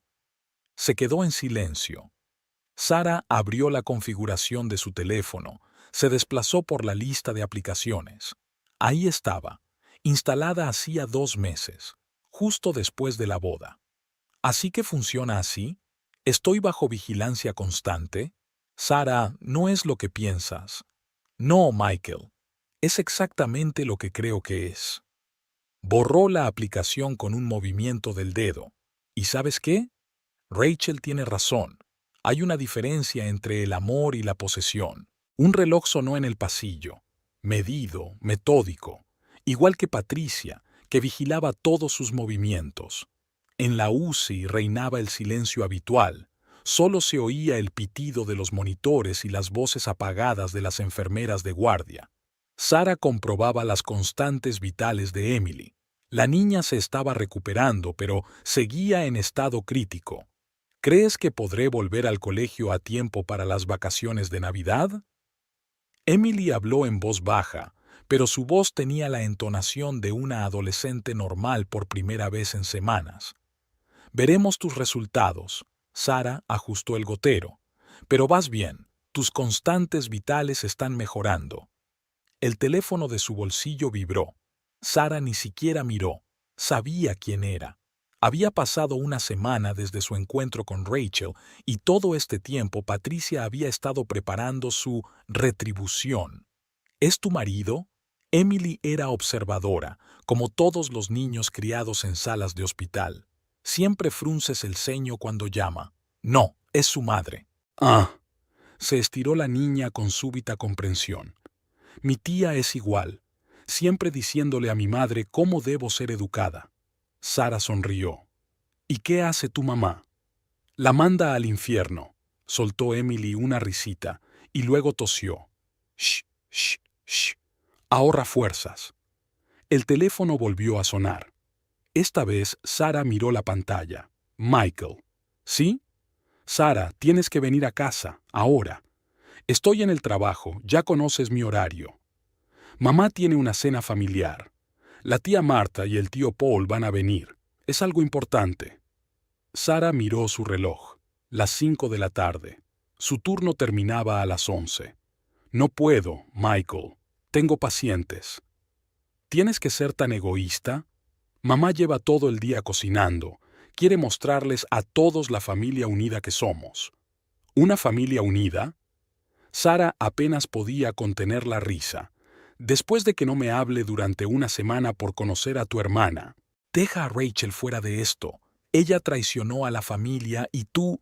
Se quedó en silencio. Sara abrió la configuración de su teléfono, se desplazó por la lista de aplicaciones. Ahí estaba, instalada hacía 2 meses, justo después de la boda. ¿Así que funciona así? ¿Estoy bajo vigilancia constante? Sara, no es lo que piensas. No, Michael. Es exactamente lo que creo que es. Borró la aplicación con un movimiento del dedo. ¿Y sabes qué? Rachel tiene razón. Hay una diferencia entre el amor y la posesión. Un reloj sonó en el pasillo, medido, metódico, igual que Patricia, que vigilaba todos sus movimientos. En la UCI reinaba el silencio habitual. Solo se oía el pitido de los monitores y las voces apagadas de las enfermeras de guardia. Sara comprobaba las constantes vitales de Emily. La niña se estaba recuperando, pero seguía en estado crítico. ¿Crees que podré volver al colegio a tiempo para las vacaciones de Navidad? Emily habló en voz baja, pero su voz tenía la entonación de una adolescente normal por primera vez en semanas. Veremos tus resultados. Sara ajustó el gotero. Pero vas bien, tus constantes vitales están mejorando. El teléfono de su bolsillo vibró. Sara ni siquiera miró. Sabía quién era. Había pasado una semana desde su encuentro con Rachel y todo este tiempo Patricia había estado preparando su retribución. ¿Es tu marido? Emily era observadora, como todos los niños criados en salas de hospital. Siempre frunces el ceño cuando llama. No, es su madre. Ah. Se estiró la niña con súbita comprensión. Mi tía es igual, siempre diciéndole a mi madre cómo debo ser educada. Sara sonrió. ¿Y qué hace tu mamá? La manda al infierno. Soltó Emily una risita y luego tosió. Shh, shh, shh. Ahorra fuerzas. El teléfono volvió a sonar. Esta vez Sara miró la pantalla. Michael. ¿Sí? Sara, tienes que venir a casa, ahora. Estoy en el trabajo, ya conoces mi horario. Mamá tiene una cena familiar. La tía Marta y el tío Paul van a venir. Es algo importante. Sara miró su reloj. Las 5 de la tarde. Su turno terminaba a las 11. No puedo, Michael. Tengo pacientes. ¿Tienes que ser tan egoísta? Mamá lleva todo el día cocinando. Quiere mostrarles a todos la familia unida que somos. ¿Una familia unida? Sara apenas podía contener la risa. Después de que no me hable durante una semana por conocer a tu hermana. Deja a Rachel fuera de esto. Ella traicionó a la familia y tú...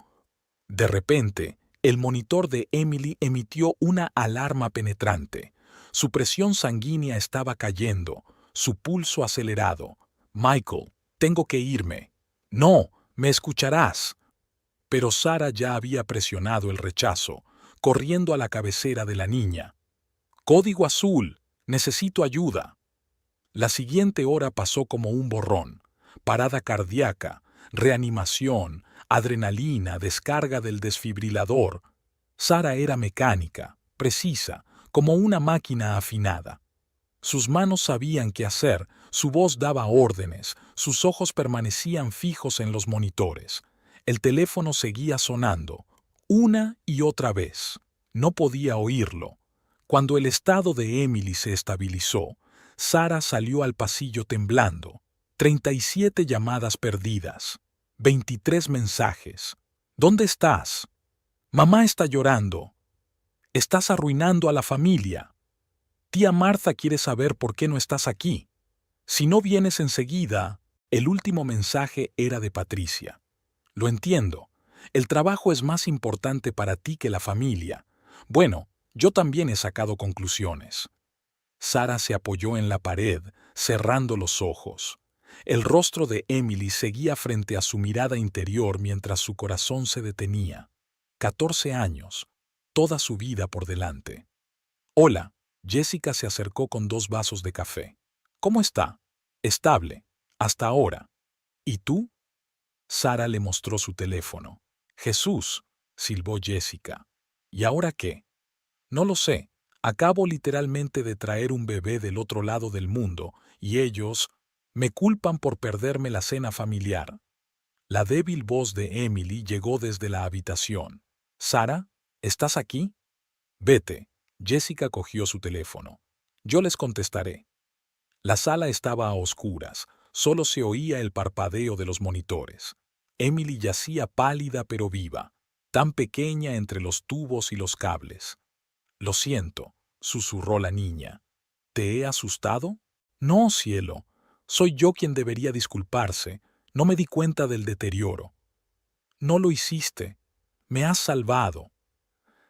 De repente, el monitor de Emily emitió una alarma penetrante. Su presión sanguínea estaba cayendo, su pulso acelerado. Michael, tengo que irme. No, me escucharás. Pero Sara ya había presionado el rechazo, corriendo a la cabecera de la niña. Código azul. Necesito ayuda. La siguiente hora pasó como un borrón. Parada cardíaca, reanimación, adrenalina, descarga del desfibrilador. Sara era mecánica, precisa, como una máquina afinada. Sus manos sabían qué hacer, su voz daba órdenes, sus ojos permanecían fijos en los monitores. El teléfono seguía sonando, una y otra vez. No podía oírlo. Cuando el estado de Emily se estabilizó, Sara salió al pasillo temblando. 37 llamadas perdidas. 23 mensajes. ¿Dónde estás? Mamá está llorando. Estás arruinando a la familia. Tía Martha quiere saber por qué no estás aquí. Si no vienes enseguida. El último mensaje era de Patricia. Lo entiendo. El trabajo es más importante para ti que la familia. Bueno, yo también he sacado conclusiones. Sara se apoyó en la pared, cerrando los ojos. El rostro de Emily seguía frente a su mirada interior mientras su corazón se detenía. 14 años, toda su vida por delante. Hola, Jessica se acercó con 2 vasos de café. ¿Cómo está? Estable, hasta ahora. ¿Y tú? Sara le mostró su teléfono. Jesús, silbó Jessica. ¿Y ahora qué? No lo sé. Acabo literalmente de traer un bebé del otro lado del mundo y ellos me culpan por perderme la cena familiar. La débil voz de Emily llegó desde la habitación. Sara, ¿estás aquí? Vete. Jessica cogió su teléfono. Yo les contestaré. La sala estaba a oscuras, solo se oía el parpadeo de los monitores. Emily yacía pálida pero viva, tan pequeña entre los tubos y los cables. Lo siento, susurró la niña. ¿Te he asustado? No, cielo. Soy yo quien debería disculparse. No me di cuenta del deterioro. No lo hiciste. Me has salvado.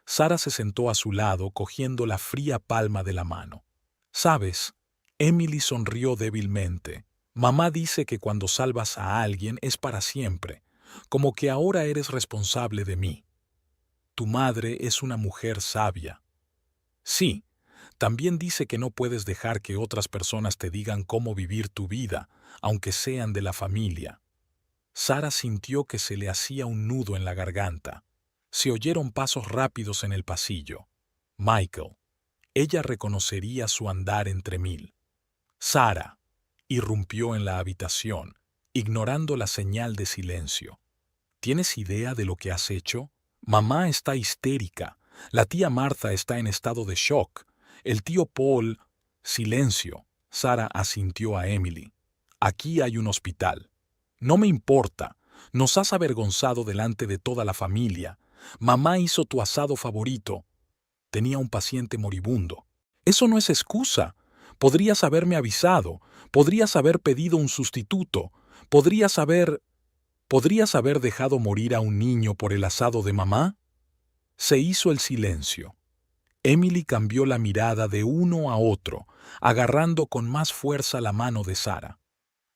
Sara se sentó a su lado, cogiendo la fría palma de la mano. ¿Sabes? Emily sonrió débilmente. Mamá dice que cuando salvas a alguien es para siempre, como que ahora eres responsable de mí. Tu madre es una mujer sabia. Sí, también dice que no puedes dejar que otras personas te digan cómo vivir tu vida, aunque sean de la familia. Sara sintió que se le hacía un nudo en la garganta. Se oyeron pasos rápidos en el pasillo. Michael. Ella reconocería su andar entre mil. Sara. Irrumpió en la habitación, ignorando la señal de silencio. ¿Tienes idea de lo que has hecho? Mamá está histérica. La tía Martha está en estado de shock. El tío Paul... Silencio. Sara asintió a Emily. Aquí hay un hospital. No me importa. Nos has avergonzado delante de toda la familia. Mamá hizo tu asado favorito. Tenía un paciente moribundo. Eso no es excusa. Podrías haberme avisado. Podrías haber pedido un sustituto. Podrías haber dejado morir a un niño por el asado de mamá. Se hizo el silencio. Emily cambió la mirada de uno a otro, agarrando con más fuerza la mano de Sara.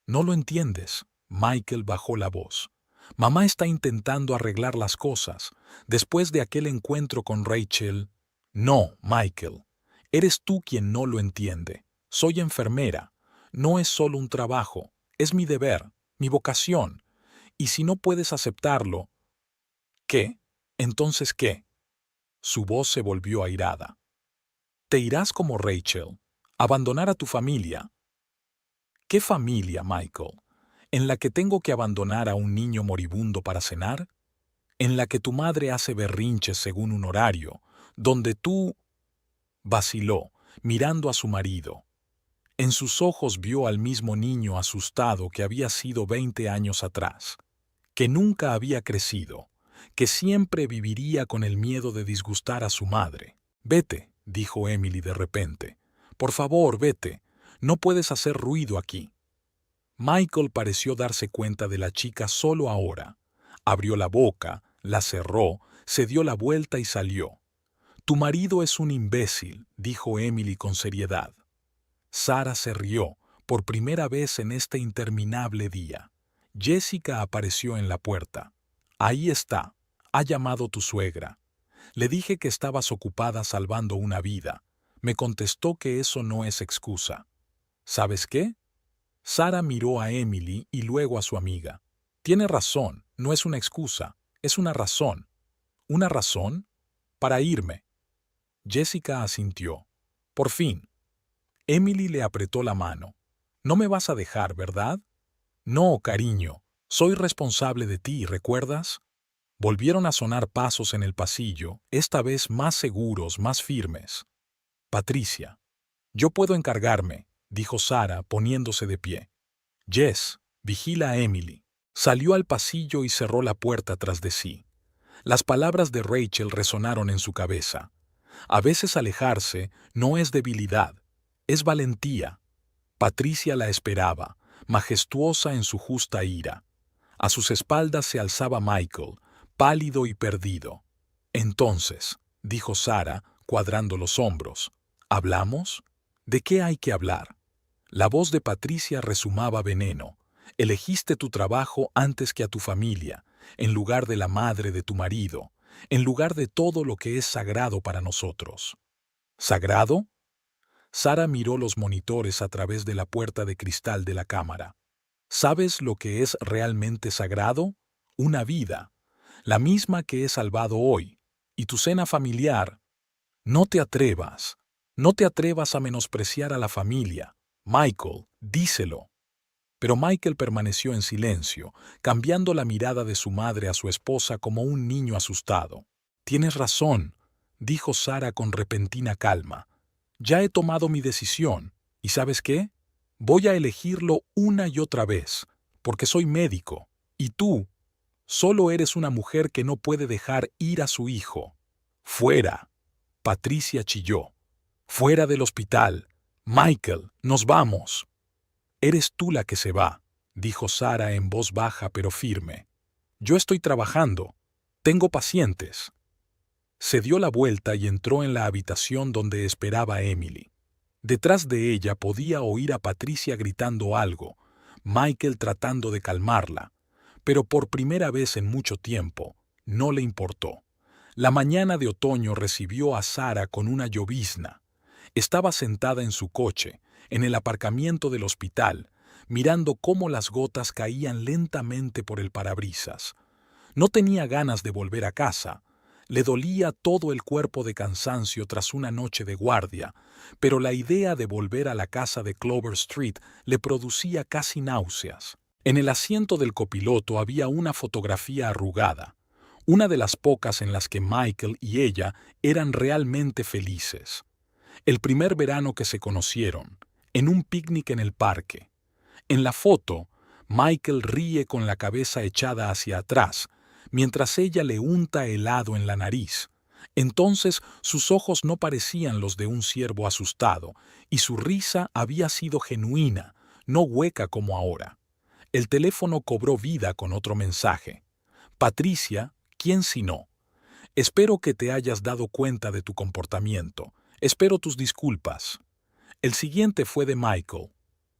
No lo entiendes. Michael bajó la voz. Mamá está intentando arreglar las cosas. Después de aquel encuentro con Rachel... No, Michael. Eres tú quien no lo entiende. Soy enfermera. No es solo un trabajo. Es mi deber, mi vocación. Y si no puedes aceptarlo... ¿Qué? ¿Entonces qué? Su voz se volvió airada. Te irás como Rachel. Abandonar a tu familia. ¿Qué familia, Michael? ¿En la que tengo que abandonar a un niño moribundo para cenar? ¿En la que tu madre hace berrinches según un horario, donde tú... Vaciló, mirando a su marido. En sus ojos vio al mismo niño asustado que había sido 20 años atrás, que nunca había crecido, que siempre viviría con el miedo de disgustar a su madre. Vete, dijo Emily de repente. Por favor, vete. No puedes hacer ruido aquí. Michael pareció darse cuenta de la chica solo ahora. Abrió la boca, la cerró, se dio la vuelta y salió. Tu marido es un imbécil, dijo Emily con seriedad. Sara se rió, por primera vez en este interminable día. Jessica apareció en la puerta. Ahí está. Ha llamado tu suegra. Le dije que estabas ocupada salvando una vida. Me contestó que eso no es excusa. ¿Sabes qué? Sara miró a Emily y luego a su amiga. Tiene razón, no es una excusa, es una razón. ¿Una razón? Para irme. Jessica asintió. Por fin. Emily le apretó la mano. No me vas a dejar, ¿verdad? No, cariño. Soy responsable de ti, ¿recuerdas? Volvieron a sonar pasos en el pasillo, esta vez más seguros, más firmes. Patricia. Yo puedo encargarme, dijo Sara, poniéndose de pie. Jess, vigila a Emily. Salió al pasillo y cerró la puerta tras de sí. Las palabras de Rachel resonaron en su cabeza. A veces alejarse no es debilidad, es valentía. Patricia la esperaba, majestuosa en su justa ira. A sus espaldas se alzaba Michael, pálido y perdido. Entonces, dijo Sara, cuadrando los hombros, ¿hablamos? ¿De qué hay que hablar? La voz de Patricia resumaba veneno. Elegiste tu trabajo antes que a tu familia, en lugar de la madre de tu marido, en lugar de todo lo que es sagrado para nosotros. ¿Sagrado? Sara miró los monitores a través de la puerta de cristal de la cámara. ¿Sabes lo que es realmente sagrado? Una vida, la misma que he salvado hoy. Y tu cena familiar. No te atrevas. No te atrevas a menospreciar a la familia. Michael, díselo. Pero Michael permaneció en silencio, cambiando la mirada de su madre a su esposa como un niño asustado. Tienes razón, dijo Sara con repentina calma. Ya he tomado mi decisión, ¿y sabes qué? Voy a elegirlo una y otra vez, porque soy médico, y tú solo eres una mujer que no puede dejar ir a su hijo. ¡Fuera! Patricia chilló. ¡Fuera del hospital! Michael, nos vamos. Eres tú la que se va, dijo Sara en voz baja pero firme. Yo estoy trabajando. Tengo pacientes. Se dio la vuelta y entró en la habitación donde esperaba Emily. Detrás de ella podía oír a Patricia gritando algo, Michael tratando de calmarla, pero por primera vez en mucho tiempo, no le importó. La mañana de otoño recibió a Sara con una llovizna. Estaba sentada en su coche, en el aparcamiento del hospital, mirando cómo las gotas caían lentamente por el parabrisas. No tenía ganas de volver a casa. Le dolía todo el cuerpo de cansancio tras una noche de guardia, pero la idea de volver a la casa de Clover Street le producía casi náuseas. En el asiento del copiloto había una fotografía arrugada, una de las pocas en las que Michael y ella eran realmente felices. El primer verano que se conocieron, en un picnic en el parque. En la foto, Michael ríe con la cabeza echada hacia atrás, mientras ella le unta helado en la nariz. Entonces sus ojos no parecían los de un ciervo asustado, y su risa había sido genuina, no hueca como ahora. El teléfono cobró vida con otro mensaje. Patricia, ¿quién si no? Espero que te hayas dado cuenta de tu comportamiento. Espero tus disculpas. El siguiente fue de Michael.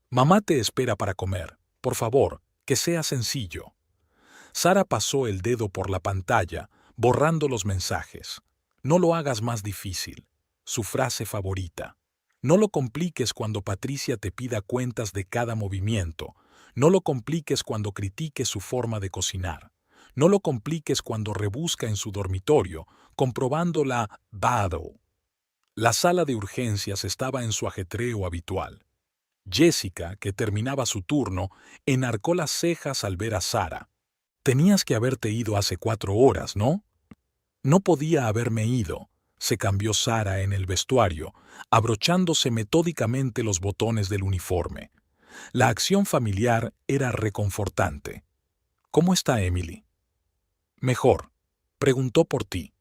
Mamá te espera para comer. Por favor, que sea sencillo. Sara pasó el dedo por la pantalla, borrando los mensajes. No lo hagas más difícil. Su frase favorita. No lo compliques cuando Patricia te pida cuentas de cada movimiento. No lo compliques cuando critiques su forma de cocinar. No lo compliques cuando rebusca en su dormitorio, comprobando la battle. La sala de urgencias estaba en su ajetreo habitual. Jessica, que terminaba su turno, enarcó las cejas al ver a Sara. Tenías que haberte ido hace 4 horas, ¿no? No podía haberme ido, se cambió Sara en el vestuario, abrochándose metódicamente los botones del uniforme. La acción familiar era reconfortante. ¿Cómo está Emily? Mejor. Preguntó por ti.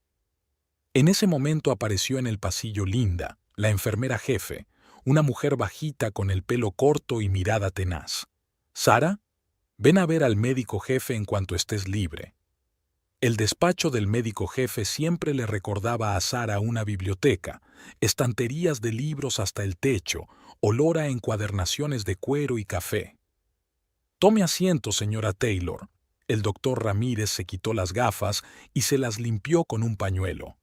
En ese momento apareció en el pasillo Linda, la enfermera jefe, una mujer bajita con el pelo corto y mirada tenaz. ¿Sara? Ven a ver al médico jefe en cuanto estés libre. El despacho del médico jefe siempre le recordaba a Sara una biblioteca, estanterías de libros hasta el techo, olor a encuadernaciones de cuero y café. Tome asiento, señora Taylor. El doctor Ramírez se quitó las gafas y se las limpió con un pañuelo.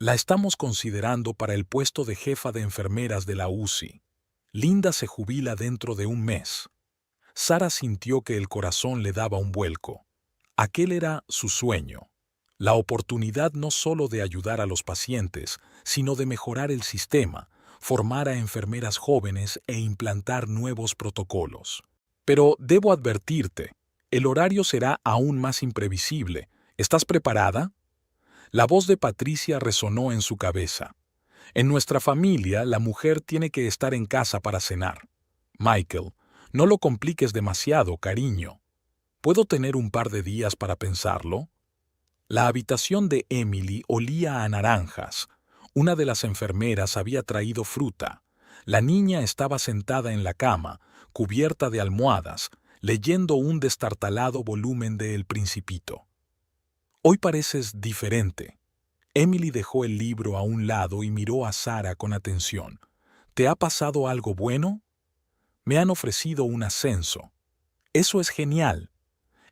La estamos considerando para el puesto de jefa de enfermeras de la UCI. Linda se jubila dentro de un mes. Sara sintió que el corazón le daba un vuelco. Aquel era su sueño. La oportunidad no solo de ayudar a los pacientes, sino de mejorar el sistema, formar a enfermeras jóvenes e implantar nuevos protocolos. Pero debo advertirte, el horario será aún más imprevisible. ¿Estás preparada? La voz de Patricia resonó en su cabeza. En nuestra familia, la mujer tiene que estar en casa para cenar. Michael, no lo compliques demasiado, cariño. ¿Puedo tener un par de días para pensarlo? La habitación de Emily olía a naranjas. Una de las enfermeras había traído fruta. La niña estaba sentada en la cama, cubierta de almohadas, leyendo un destartalado volumen de El Principito. Hoy pareces diferente. Emily dejó el libro a un lado y miró a Sara con atención. ¿Te ha pasado algo bueno? Me han ofrecido un ascenso. Eso es genial.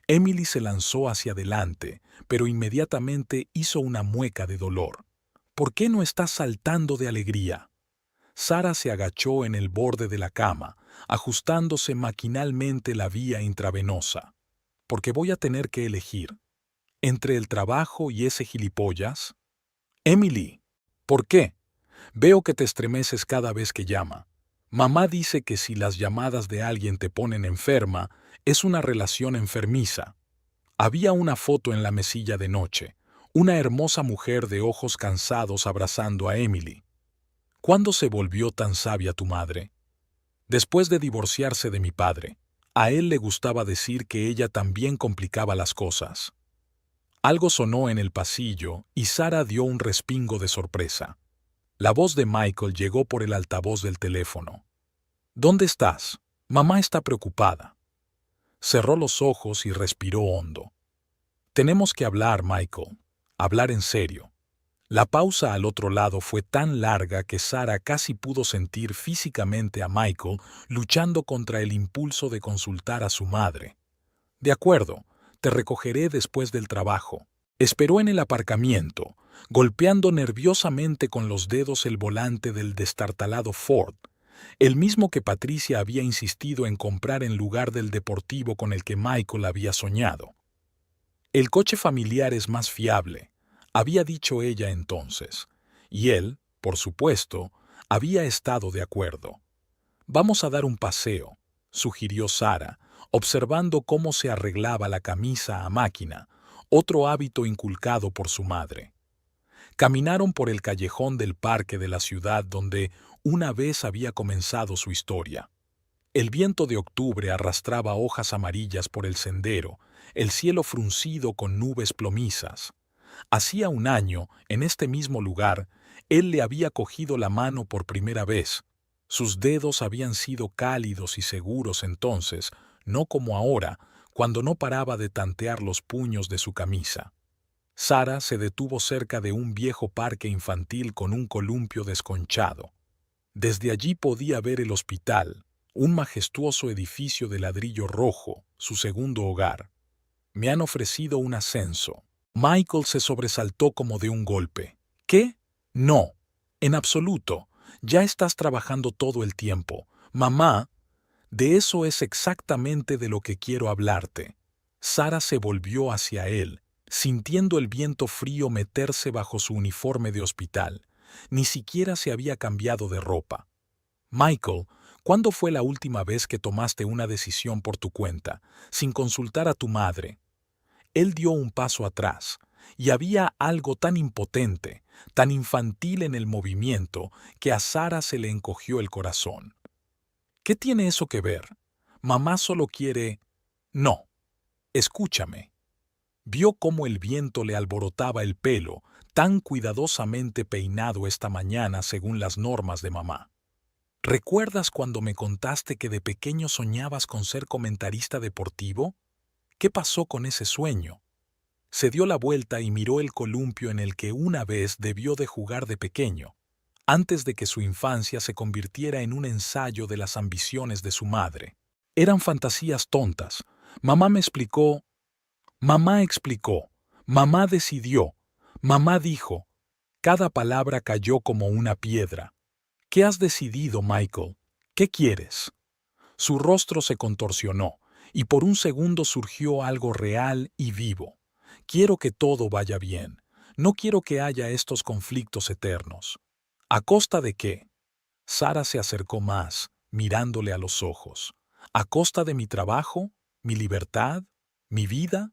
Emily se lanzó hacia adelante, pero inmediatamente hizo una mueca de dolor. ¿Por qué no estás saltando de alegría? Sara se agachó en el borde de la cama, ajustándose maquinalmente la vía intravenosa. Porque voy a tener que elegir. ¿Entre el trabajo y ese gilipollas? Emily, ¿por qué? Veo que te estremeces cada vez que llama. Mamá dice que si las llamadas de alguien te ponen enferma, es una relación enfermiza. Había una foto en la mesilla de noche, una hermosa mujer de ojos cansados abrazando a Emily. ¿Cuándo se volvió tan sabia tu madre? Después de divorciarse de mi padre. A él le gustaba decir que ella también complicaba las cosas. Algo sonó en el pasillo y Sara dio un respingo de sorpresa. La voz de Michael llegó por el altavoz del teléfono. ¿Dónde estás? Mamá está preocupada. Cerró los ojos y respiró hondo. Tenemos que hablar, Michael. Hablar en serio. La pausa al otro lado fue tan larga que Sara casi pudo sentir físicamente a Michael luchando contra el impulso de consultar a su madre. De acuerdo, te recogeré después del trabajo. Esperó en el aparcamiento, golpeando nerviosamente con los dedos el volante del destartalado Ford, el mismo que Patricia había insistido en comprar en lugar del deportivo con el que Michael había soñado. El coche familiar es más fiable, había dicho ella entonces, y él, por supuesto, había estado de acuerdo. Vamos a dar un paseo, sugirió Sara, observando cómo se arreglaba la camisa a máquina, otro hábito inculcado por su madre. Caminaron por el callejón del parque de la ciudad donde una vez había comenzado su historia. El viento de octubre arrastraba hojas amarillas por el sendero, el cielo fruncido con nubes plomizas. Hacía un año, en este mismo lugar, él le había cogido la mano por primera vez. Sus dedos habían sido cálidos y seguros entonces, no como ahora, cuando no paraba de tantear los puños de su camisa. Sara se detuvo cerca de un viejo parque infantil con un columpio desconchado. Desde allí podía ver el hospital, un majestuoso edificio de ladrillo rojo, su segundo hogar. Me han ofrecido un ascenso. Michael se sobresaltó como de un golpe. ¿Qué? No, en absoluto. Ya estás trabajando todo el tiempo. Mamá, de eso es exactamente de lo que quiero hablarte. Sara se volvió hacia él, sintiendo el viento frío meterse bajo su uniforme de hospital. Ni siquiera se había cambiado de ropa. Michael, ¿cuándo fue la última vez que tomaste una decisión por tu cuenta, sin consultar a tu madre? Él dio un paso atrás, y había algo tan impotente, tan infantil en el movimiento, que a Sara se le encogió el corazón. ¿Qué tiene eso que ver? Mamá solo quiere... No. Escúchame. Vio cómo el viento le alborotaba el pelo, tan cuidadosamente peinado esta mañana según las normas de mamá. ¿Recuerdas cuando me contaste que de pequeño soñabas con ser comentarista deportivo? ¿Qué pasó con ese sueño? Se dio la vuelta y miró el columpio en el que una vez debió de jugar de pequeño, antes de que su infancia se convirtiera en un ensayo de las ambiciones de su madre. Eran fantasías tontas. Mamá explicó, mamá decidió, mamá dijo. Cada palabra cayó como una piedra. ¿Qué has decidido, Michael? ¿Qué quieres? Su rostro se contorsionó, y por un segundo surgió algo real y vivo. Quiero que todo vaya bien. No quiero que haya estos conflictos eternos. ¿A costa de qué? Sara se acercó más, mirándole a los ojos. ¿A costa de mi trabajo? ¿Mi libertad? ¿Mi vida?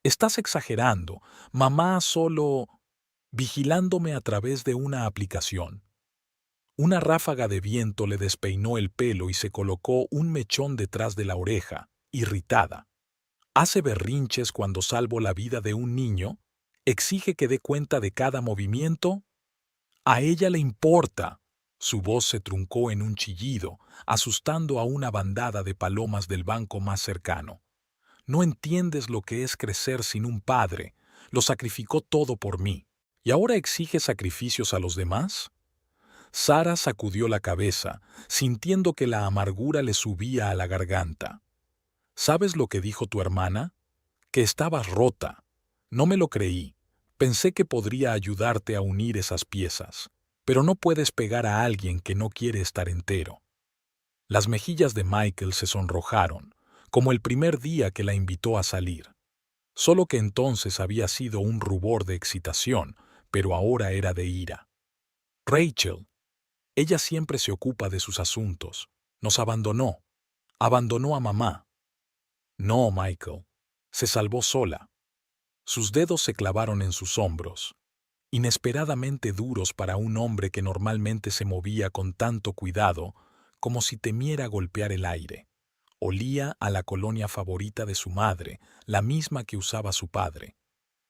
Estás exagerando. Mamá solo vigilándome a través de una aplicación. Una ráfaga de viento le despeinó el pelo y se colocó un mechón detrás de la oreja, irritada. ¿Hace berrinches cuando salvo la vida de un niño? ¿Exige que dé cuenta de cada movimiento? A ella le importa. Su voz se truncó en un chillido, asustando a una bandada de palomas del banco más cercano. No entiendes lo que es crecer sin un padre. Lo sacrificó todo por mí. ¿Y ahora exige sacrificios a los demás? Sara sacudió la cabeza, sintiendo que la amargura le subía a la garganta. ¿Sabes lo que dijo tu hermana? Que estabas rota. No me lo creí. Pensé que podría ayudarte a unir esas piezas. Pero no puedes pegar a alguien que no quiere estar entero. Las mejillas de Michael se sonrojaron, como el primer día que la invitó a salir. Solo que entonces había sido un rubor de excitación, pero ahora era de ira. Rachel. Ella siempre se ocupa de sus asuntos. Nos abandonó. Abandonó a mamá. No, Michael. Se salvó sola. Sus dedos se clavaron en sus hombros, inesperadamente duros para un hombre que normalmente se movía con tanto cuidado, como si temiera golpear el aire. Olía a la colonia favorita de su madre, la misma que usaba su padre.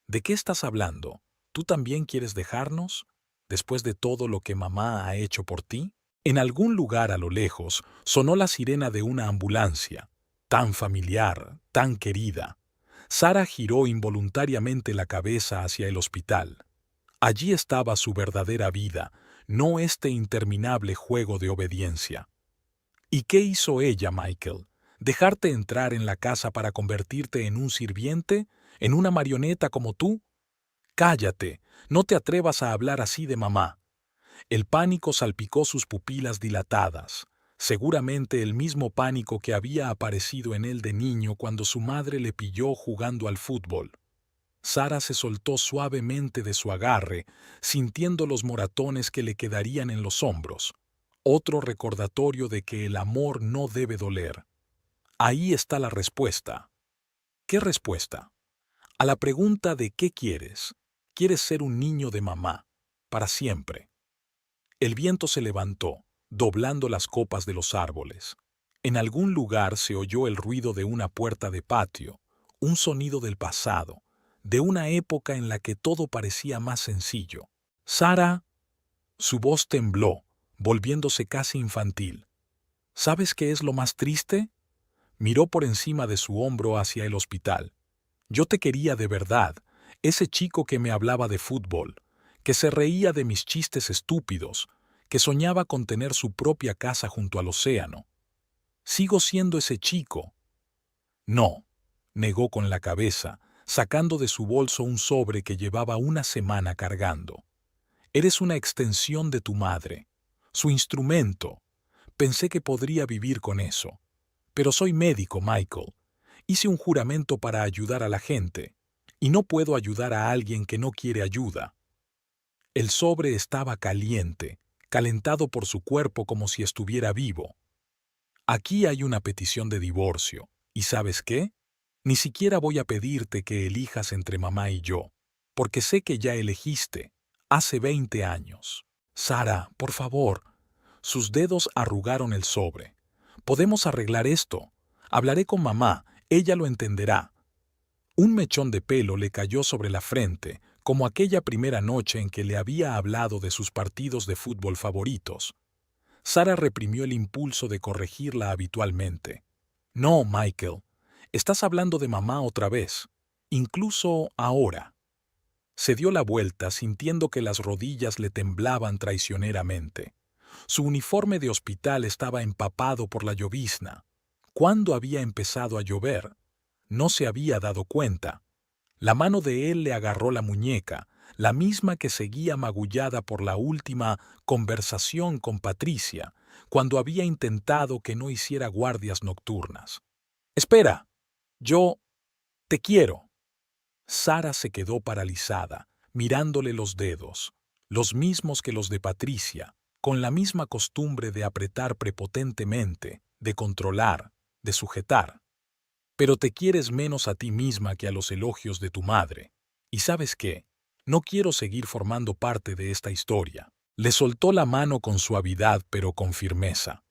¿De qué estás hablando? ¿Tú también quieres dejarnos? ¿Después de todo lo que mamá ha hecho por ti? En algún lugar a lo lejos sonó la sirena de una ambulancia, tan familiar, tan querida. Sara giró involuntariamente la cabeza hacia el hospital. Allí estaba su verdadera vida, no este interminable juego de obediencia. ¿Y qué hizo ella, Michael? ¿Dejarte entrar en la casa para convertirte en un sirviente? ¿En una marioneta como tú? Cállate, no te atrevas a hablar así de mamá. El pánico salpicó sus pupilas dilatadas, seguramente el mismo pánico que había aparecido en él de niño cuando su madre le pilló jugando al fútbol. Sara se soltó suavemente de su agarre, sintiendo los moratones que le quedarían en los hombros. Otro recordatorio de que el amor no debe doler. Ahí está la respuesta. ¿Qué respuesta? A la pregunta de ¿qué quieres? ¿Quieres ser un niño de mamá? Para siempre. El viento se levantó, doblando las copas de los árboles. En algún lugar se oyó el ruido de una puerta de patio, un sonido del pasado, de una época en la que todo parecía más sencillo. Sara, su voz tembló, volviéndose casi infantil. ¿Sabes qué es lo más triste? Miró por encima de su hombro hacia el hospital. Yo te quería de verdad, ese chico que me hablaba de fútbol, que se reía de mis chistes estúpidos, que soñaba con tener su propia casa junto al océano. Sigo siendo ese chico. No, negó con la cabeza, sacando de su bolso un sobre que llevaba una semana cargando. Eres una extensión de tu madre, su instrumento. Pensé que podría vivir con eso. Pero soy médico, Michael. Hice un juramento para ayudar a la gente, y no puedo ayudar a alguien que no quiere ayuda. El sobre estaba caliente, calentado por su cuerpo como si estuviera vivo. Aquí hay una petición de divorcio, ¿y sabes qué? Ni siquiera voy a pedirte que elijas entre mamá y yo, porque sé que ya elegiste, hace 20 años. Sara, por favor. Sus dedos arrugaron el sobre. Podemos arreglar esto. Hablaré con mamá, ella lo entenderá. Un mechón de pelo le cayó sobre la frente, como aquella primera noche en que le había hablado de sus partidos de fútbol favoritos. Sara reprimió el impulso de corregirla habitualmente. No, Michael, estás hablando de mamá otra vez, incluso ahora. Se dio la vuelta sintiendo que las rodillas le temblaban traicioneramente. Su uniforme de hospital estaba empapado por la llovizna. ¿Cuándo había empezado a llover? No se había dado cuenta. La mano de él le agarró la muñeca, la misma que seguía magullada por la última conversación con Patricia, cuando había intentado que no hiciera guardias nocturnas. «Espera, yo te quiero». Sara se quedó paralizada, mirándole los dedos, los mismos que los de Patricia, con la misma costumbre de apretar prepotentemente, de controlar, de sujetar. «Pero te quieres menos a ti misma que a los elogios de tu madre. ¿Y sabes qué? No quiero seguir formando parte de esta historia». Le soltó la mano con suavidad pero con firmeza.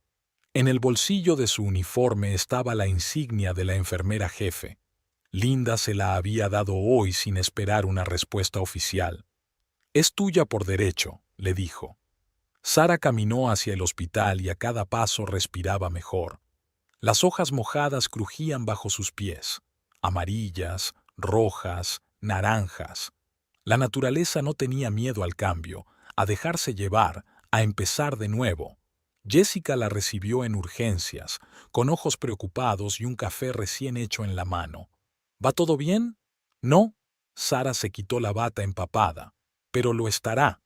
En el bolsillo de su uniforme estaba la insignia de la enfermera jefe. Linda se la había dado hoy sin esperar una respuesta oficial. «Es tuya por derecho», le dijo. Sara caminó hacia el hospital y a cada paso respiraba mejor. Las hojas mojadas crujían bajo sus pies, amarillas, rojas, naranjas. La naturaleza no tenía miedo al cambio, a dejarse llevar, a empezar de nuevo. Jessica la recibió en urgencias, con ojos preocupados y un café recién hecho en la mano. «¿Va todo bien?» «No». Sara se quitó la bata empapada. «Pero lo estará».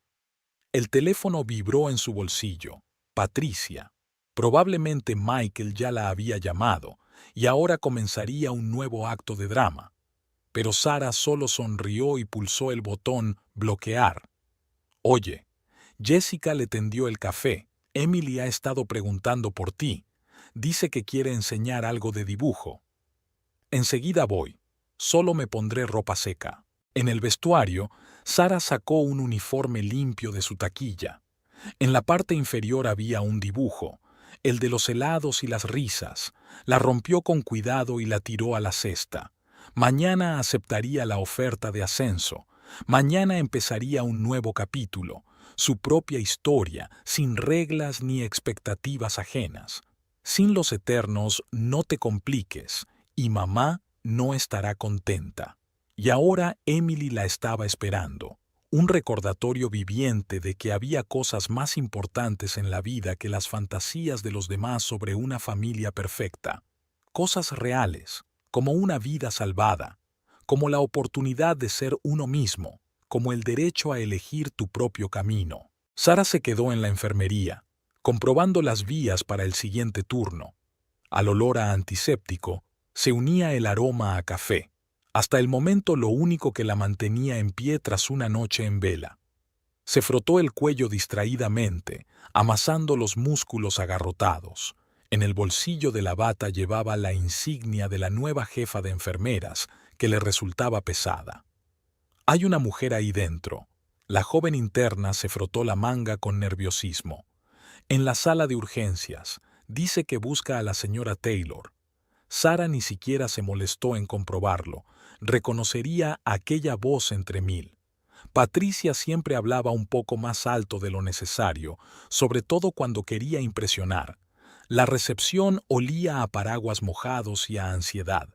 El teléfono vibró en su bolsillo. Patricia. Probablemente Michael ya la había llamado, y ahora comenzaría un nuevo acto de drama. Pero Sara solo sonrió y pulsó el botón «bloquear». «Oye, Jessica le tendió el café. Emily ha estado preguntando por ti. Dice que quiere enseñar algo de dibujo». «Enseguida voy. Solo me pondré ropa seca». En el vestuario, Sara sacó un uniforme limpio de su taquilla. En la parte inferior había un dibujo, el de los helados y las risas. La rompió con cuidado y la tiró a la cesta. Mañana aceptaría la oferta de ascenso. Mañana empezaría un nuevo capítulo, su propia historia, sin reglas ni expectativas ajenas. Sin los eternos no te compliques, y mamá no estará contenta. Y ahora Emily la estaba esperando, un recordatorio viviente de que había cosas más importantes en la vida que las fantasías de los demás sobre una familia perfecta. Cosas reales, como una vida salvada, como la oportunidad de ser uno mismo, como el derecho a elegir tu propio camino. Sara se quedó en la enfermería, comprobando las vías para el siguiente turno. Al olor a antiséptico se unía el aroma a café. Hasta el momento lo único que la mantenía en pie tras una noche en vela. Se frotó el cuello distraídamente, amasando los músculos agarrotados. En el bolsillo de la bata llevaba la insignia de la nueva jefa de enfermeras, que le resultaba pesada. «Hay una mujer ahí dentro». La joven interna se frotó la manga con nerviosismo. «En la sala de urgencias. Dice que busca a la señora Taylor». Sara ni siquiera se molestó en comprobarlo. Reconocería aquella voz entre mil. Patricia siempre hablaba un poco más alto de lo necesario, sobre todo cuando quería impresionar. La recepción olía a paraguas mojados y a ansiedad.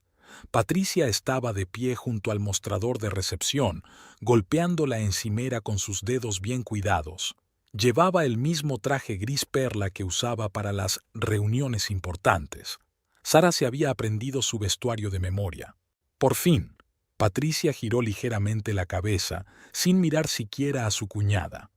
Patricia estaba de pie junto al mostrador de recepción, golpeando la encimera con sus dedos bien cuidados. Llevaba el mismo traje gris perla que usaba para las reuniones importantes. Sara se había aprendido su vestuario de memoria. Por fin, Patricia giró ligeramente la cabeza, sin mirar siquiera a su cuñada.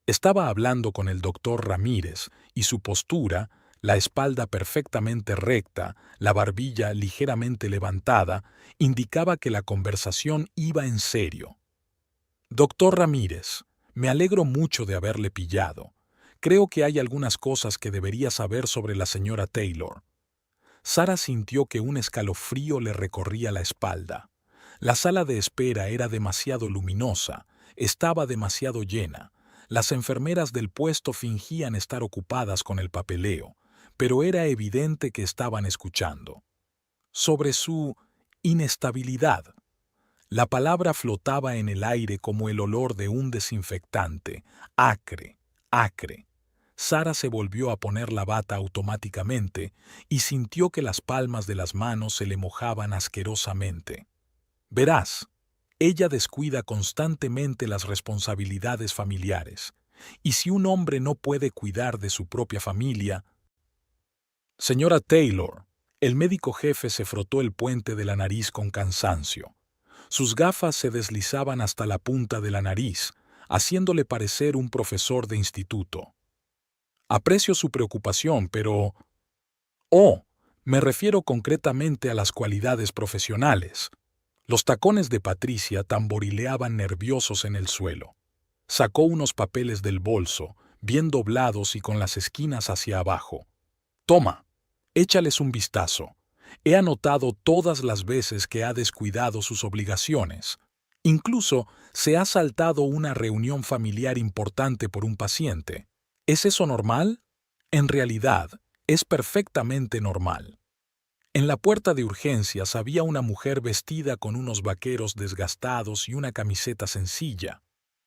Estaba hablando con el doctor Ramírez, y su postura, la espalda perfectamente recta, la barbilla ligeramente levantada, indicaba que la conversación iba en serio. «Doctor Ramírez, me alegro mucho de haberle pillado. Creo que hay algunas cosas que debería saber sobre la señora Taylor». Sara sintió que un escalofrío le recorría la espalda. La sala de espera era demasiado luminosa, estaba demasiado llena. Las enfermeras del puesto fingían estar ocupadas con el papeleo, pero era evidente que estaban escuchando. Sobre su inestabilidad. La palabra flotaba en el aire como el olor de un desinfectante, acre, acre. Sara se volvió a poner la bata automáticamente y sintió que las palmas de las manos se le mojaban asquerosamente. «Verás, ella descuida constantemente las responsabilidades familiares, y si un hombre no puede cuidar de su propia familia...» «Señora Taylor», el médico jefe se frotó el puente de la nariz con cansancio. Sus gafas se deslizaban hasta la punta de la nariz, haciéndole parecer un profesor de instituto. Aprecio su preocupación, pero... Oh, me refiero concretamente a las cualidades profesionales. Los tacones de Patricia tamborileaban nerviosos en el suelo. Sacó unos papeles del bolso, bien doblados y con las esquinas hacia abajo. Toma, échales un vistazo. He anotado todas las veces que ha descuidado sus obligaciones. Incluso se ha saltado una reunión familiar importante por un paciente. ¿Es eso normal? En realidad, es perfectamente normal. En la puerta de urgencias había una mujer vestida con unos vaqueros desgastados y una camiseta sencilla.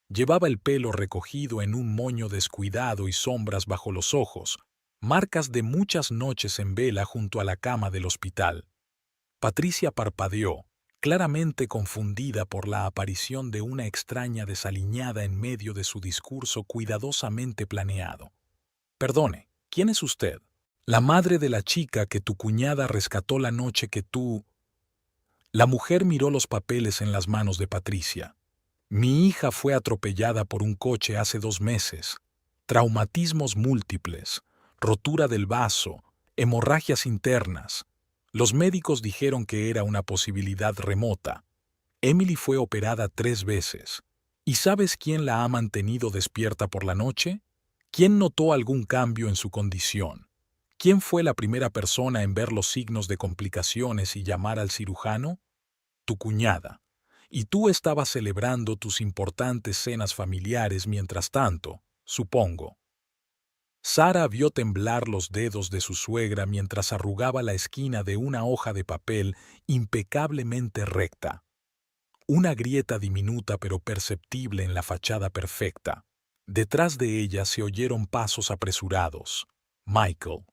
Llevaba el pelo recogido en un moño descuidado y sombras bajo los ojos, marcas de muchas noches en vela junto a la cama del hospital. Patricia parpadeó, claramente confundida por la aparición de una extraña desaliñada en medio de su discurso cuidadosamente planeado. Perdone, ¿quién es usted? La madre de la chica que tu cuñada rescató la noche que tú... La mujer miró los papeles en las manos de Patricia. Mi hija fue atropellada por un coche hace 2 meses. Traumatismos múltiples, rotura del vaso, hemorragias internas. Los médicos dijeron que era una posibilidad remota. Emily fue operada 3 veces. ¿Y sabes quién la ha mantenido despierta por la noche? ¿Quién notó algún cambio en su condición? ¿Quién fue la primera persona en ver los signos de complicaciones y llamar al cirujano? Tu cuñada. Y tú estabas celebrando tus importantes cenas familiares mientras tanto, supongo. Sara vio temblar los dedos de su suegra mientras arrugaba la esquina de una hoja de papel impecablemente recta. Una grieta diminuta pero perceptible en la fachada perfecta. Detrás de ella se oyeron pasos apresurados. Michael.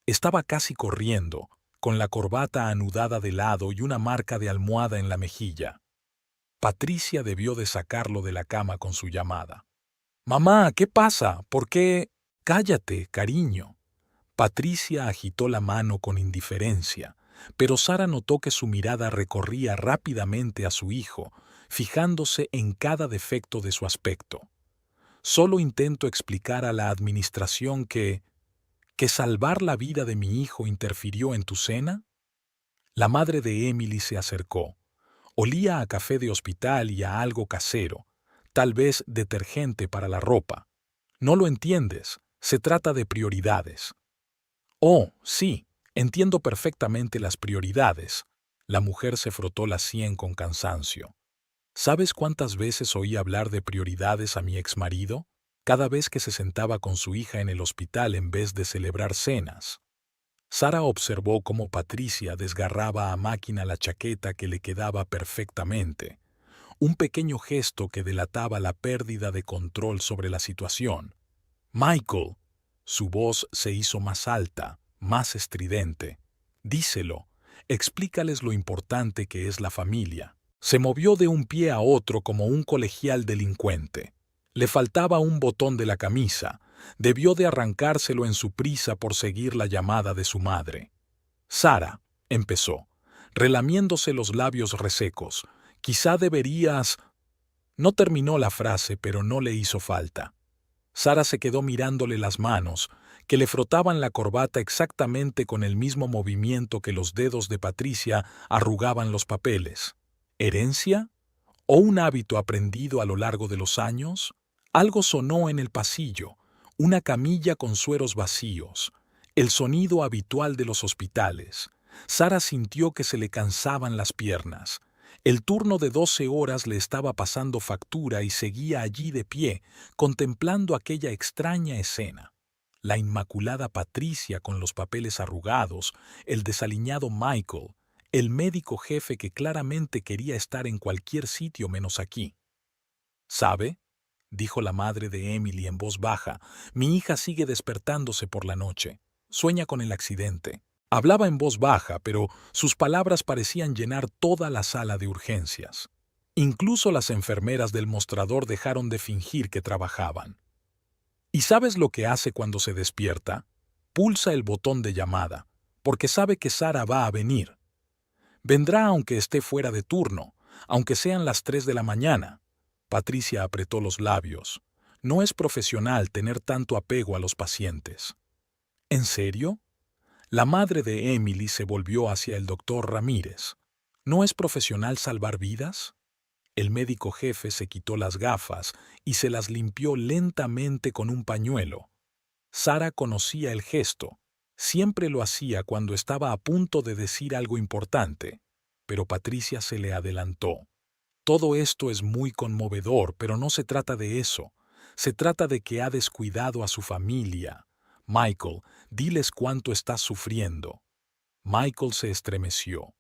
Estaba casi corriendo, con la corbata anudada de lado y una marca de almohada en la mejilla. Patricia debió de sacarlo de la cama con su llamada. «Mamá, ¿qué pasa? ¿Por qué...?» «Cállate, cariño». Patricia agitó la mano con indiferencia, pero Sara notó que su mirada recorría rápidamente a su hijo, fijándose en cada defecto de su aspecto. «Solo intento explicar a la administración que salvar la vida de mi hijo interfirió en tu cena». La madre de Emily se acercó. Olía a café de hospital y a algo casero, tal vez detergente para la ropa. «No lo entiendes, se trata de prioridades». «Oh, sí, entiendo perfectamente las prioridades». La mujer se frotó la sien con cansancio. ¿Sabes cuántas veces oí hablar de prioridades a mi exmarido? Cada vez que se sentaba con su hija en el hospital en vez de celebrar cenas. Sara observó cómo Patricia desgarraba a máquina la chaqueta que le quedaba perfectamente, un pequeño gesto que delataba la pérdida de control sobre la situación. «Michael», su voz se hizo más alta, más estridente. «Díselo, explícales lo importante que es la familia». Se movió de un pie a otro como un colegial delincuente. Le faltaba un botón de la camisa. Debió de arrancárselo en su prisa por seguir la llamada de su madre. «Sara», empezó, relamiéndose los labios resecos, «quizá deberías...» No terminó la frase, pero no le hizo falta. Sara se quedó mirándole las manos, que le frotaban la corbata exactamente con el mismo movimiento que los dedos de Patricia arrugaban los papeles. ¿Herencia? ¿O un hábito aprendido a lo largo de los años? Algo sonó en el pasillo, una camilla con sueros vacíos, el sonido habitual de los hospitales. Sara sintió que se le cansaban las piernas. El turno de 12 horas le estaba pasando factura y seguía allí de pie, contemplando aquella extraña escena. La inmaculada Patricia con los papeles arrugados, el desaliñado Michael, el médico jefe que claramente quería estar en cualquier sitio menos aquí. «¿Sabe?», dijo la madre de Emily en voz baja, «mi hija sigue despertándose por la noche. Sueña con el accidente». Hablaba en voz baja, pero sus palabras parecían llenar toda la sala de urgencias. Incluso las enfermeras del mostrador dejaron de fingir que trabajaban. ¿Y sabes lo que hace cuando se despierta? Pulsa el botón de llamada, porque sabe que Sara va a venir. Vendrá aunque esté fuera de turno, aunque sean las 3 de la mañana. Patricia apretó los labios. No es profesional tener tanto apego a los pacientes. ¿En serio? La madre de Emily se volvió hacia el doctor Ramírez. ¿No es profesional salvar vidas? El médico jefe se quitó las gafas y se las limpió lentamente con un pañuelo. Sara conocía el gesto. Siempre lo hacía cuando estaba a punto de decir algo importante, pero Patricia se le adelantó. Todo esto es muy conmovedor, pero no se trata de eso. Se trata de que ha descuidado a su familia. Michael, diles cuánto estás sufriendo. Michael se estremeció.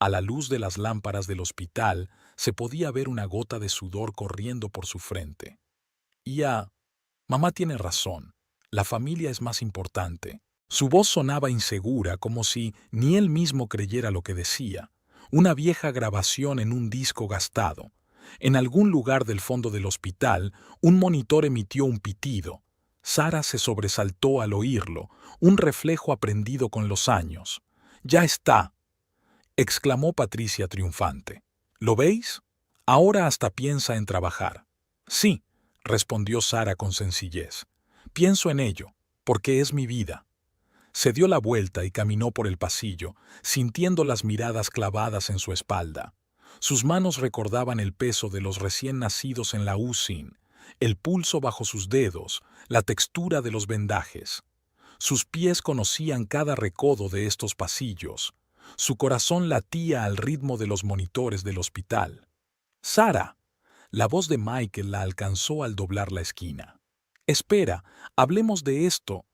A la luz de las lámparas del hospital se podía ver una gota de sudor corriendo por su frente. Mamá tiene razón. La familia es más importante. Su voz sonaba insegura, como si ni él mismo creyera lo que decía. Una vieja grabación en un disco gastado. En algún lugar del fondo del hospital, un monitor emitió un pitido. Sara se sobresaltó al oírlo, un reflejo aprendido con los años. «¡Ya está!», exclamó Patricia triunfante. «¿Lo veis? Ahora hasta piensa en trabajar». «Sí», respondió Sara con sencillez. «Pienso en ello, porque es mi vida». Se dio la vuelta y caminó por el pasillo, sintiendo las miradas clavadas en su espalda. Sus manos recordaban el peso de los recién nacidos en la UCI, el pulso bajo sus dedos, la textura de los vendajes. Sus pies conocían cada recodo de estos pasillos. Su corazón latía al ritmo de los monitores del hospital. «¡Sara!». La voz de Michael la alcanzó al doblar la esquina. «Espera, hablemos de esto».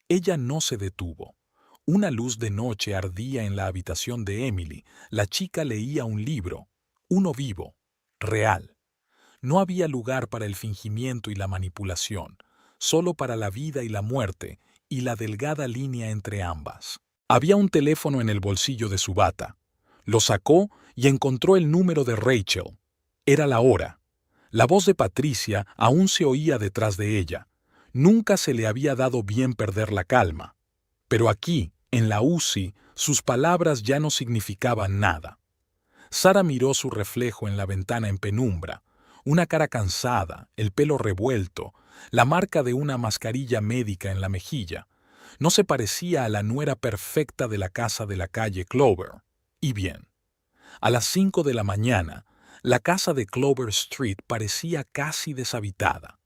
Ella no se detuvo. Una luz de noche ardía en la habitación de Emily. La chica leía un libro, uno vivo, real. No había lugar para el fingimiento y la manipulación, solo para la vida y la muerte y la delgada línea entre ambas. Había un teléfono en el bolsillo de su bata. Lo sacó y encontró el número de Rachel. Era la hora. La voz de Patricia aún se oía detrás de ella. Nunca se le había dado bien perder la calma. Pero aquí, en la UCI, sus palabras ya no significaban nada. Sara miró su reflejo en la ventana en penumbra, una cara cansada, el pelo revuelto, la marca de una mascarilla médica en la mejilla. No se parecía a la nuera perfecta de la casa de la calle Clover. Y bien, a las 5 de la mañana, la casa de Clover Street parecía casi deshabitada.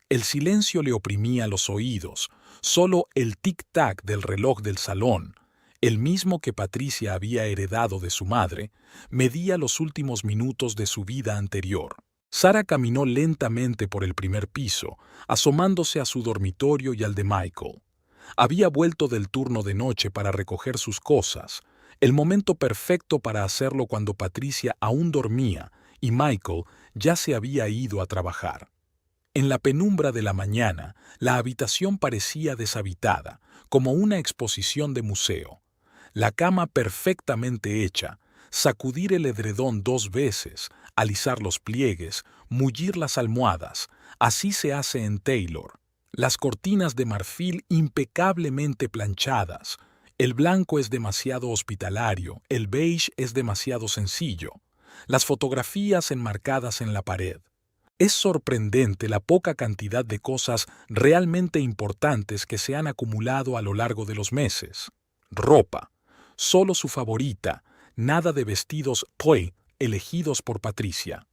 El silencio le oprimía los oídos, solo el tic-tac del reloj del salón, el mismo que Patricia había heredado de su madre, medía los últimos minutos de su vida anterior. Sara caminó lentamente por el primer piso, asomándose a su dormitorio y al de Michael. Había vuelto del turno de noche para recoger sus cosas, el momento perfecto para hacerlo cuando Patricia aún dormía y Michael ya se había ido a trabajar. En la penumbra de la mañana, la habitación parecía deshabitada, como una exposición de museo. La cama perfectamente hecha, sacudir el edredón 2 veces, alisar los pliegues, mullir las almohadas, así se hace en Taylor. Las cortinas de marfil impecablemente planchadas. El blanco es demasiado hospitalario, el beige es demasiado sencillo. Las fotografías enmarcadas en la pared. Es sorprendente la poca cantidad de cosas realmente importantes que se han acumulado a lo largo de los meses. Ropa, solo su favorita, nada de vestidos Poe elegidos por Patricia.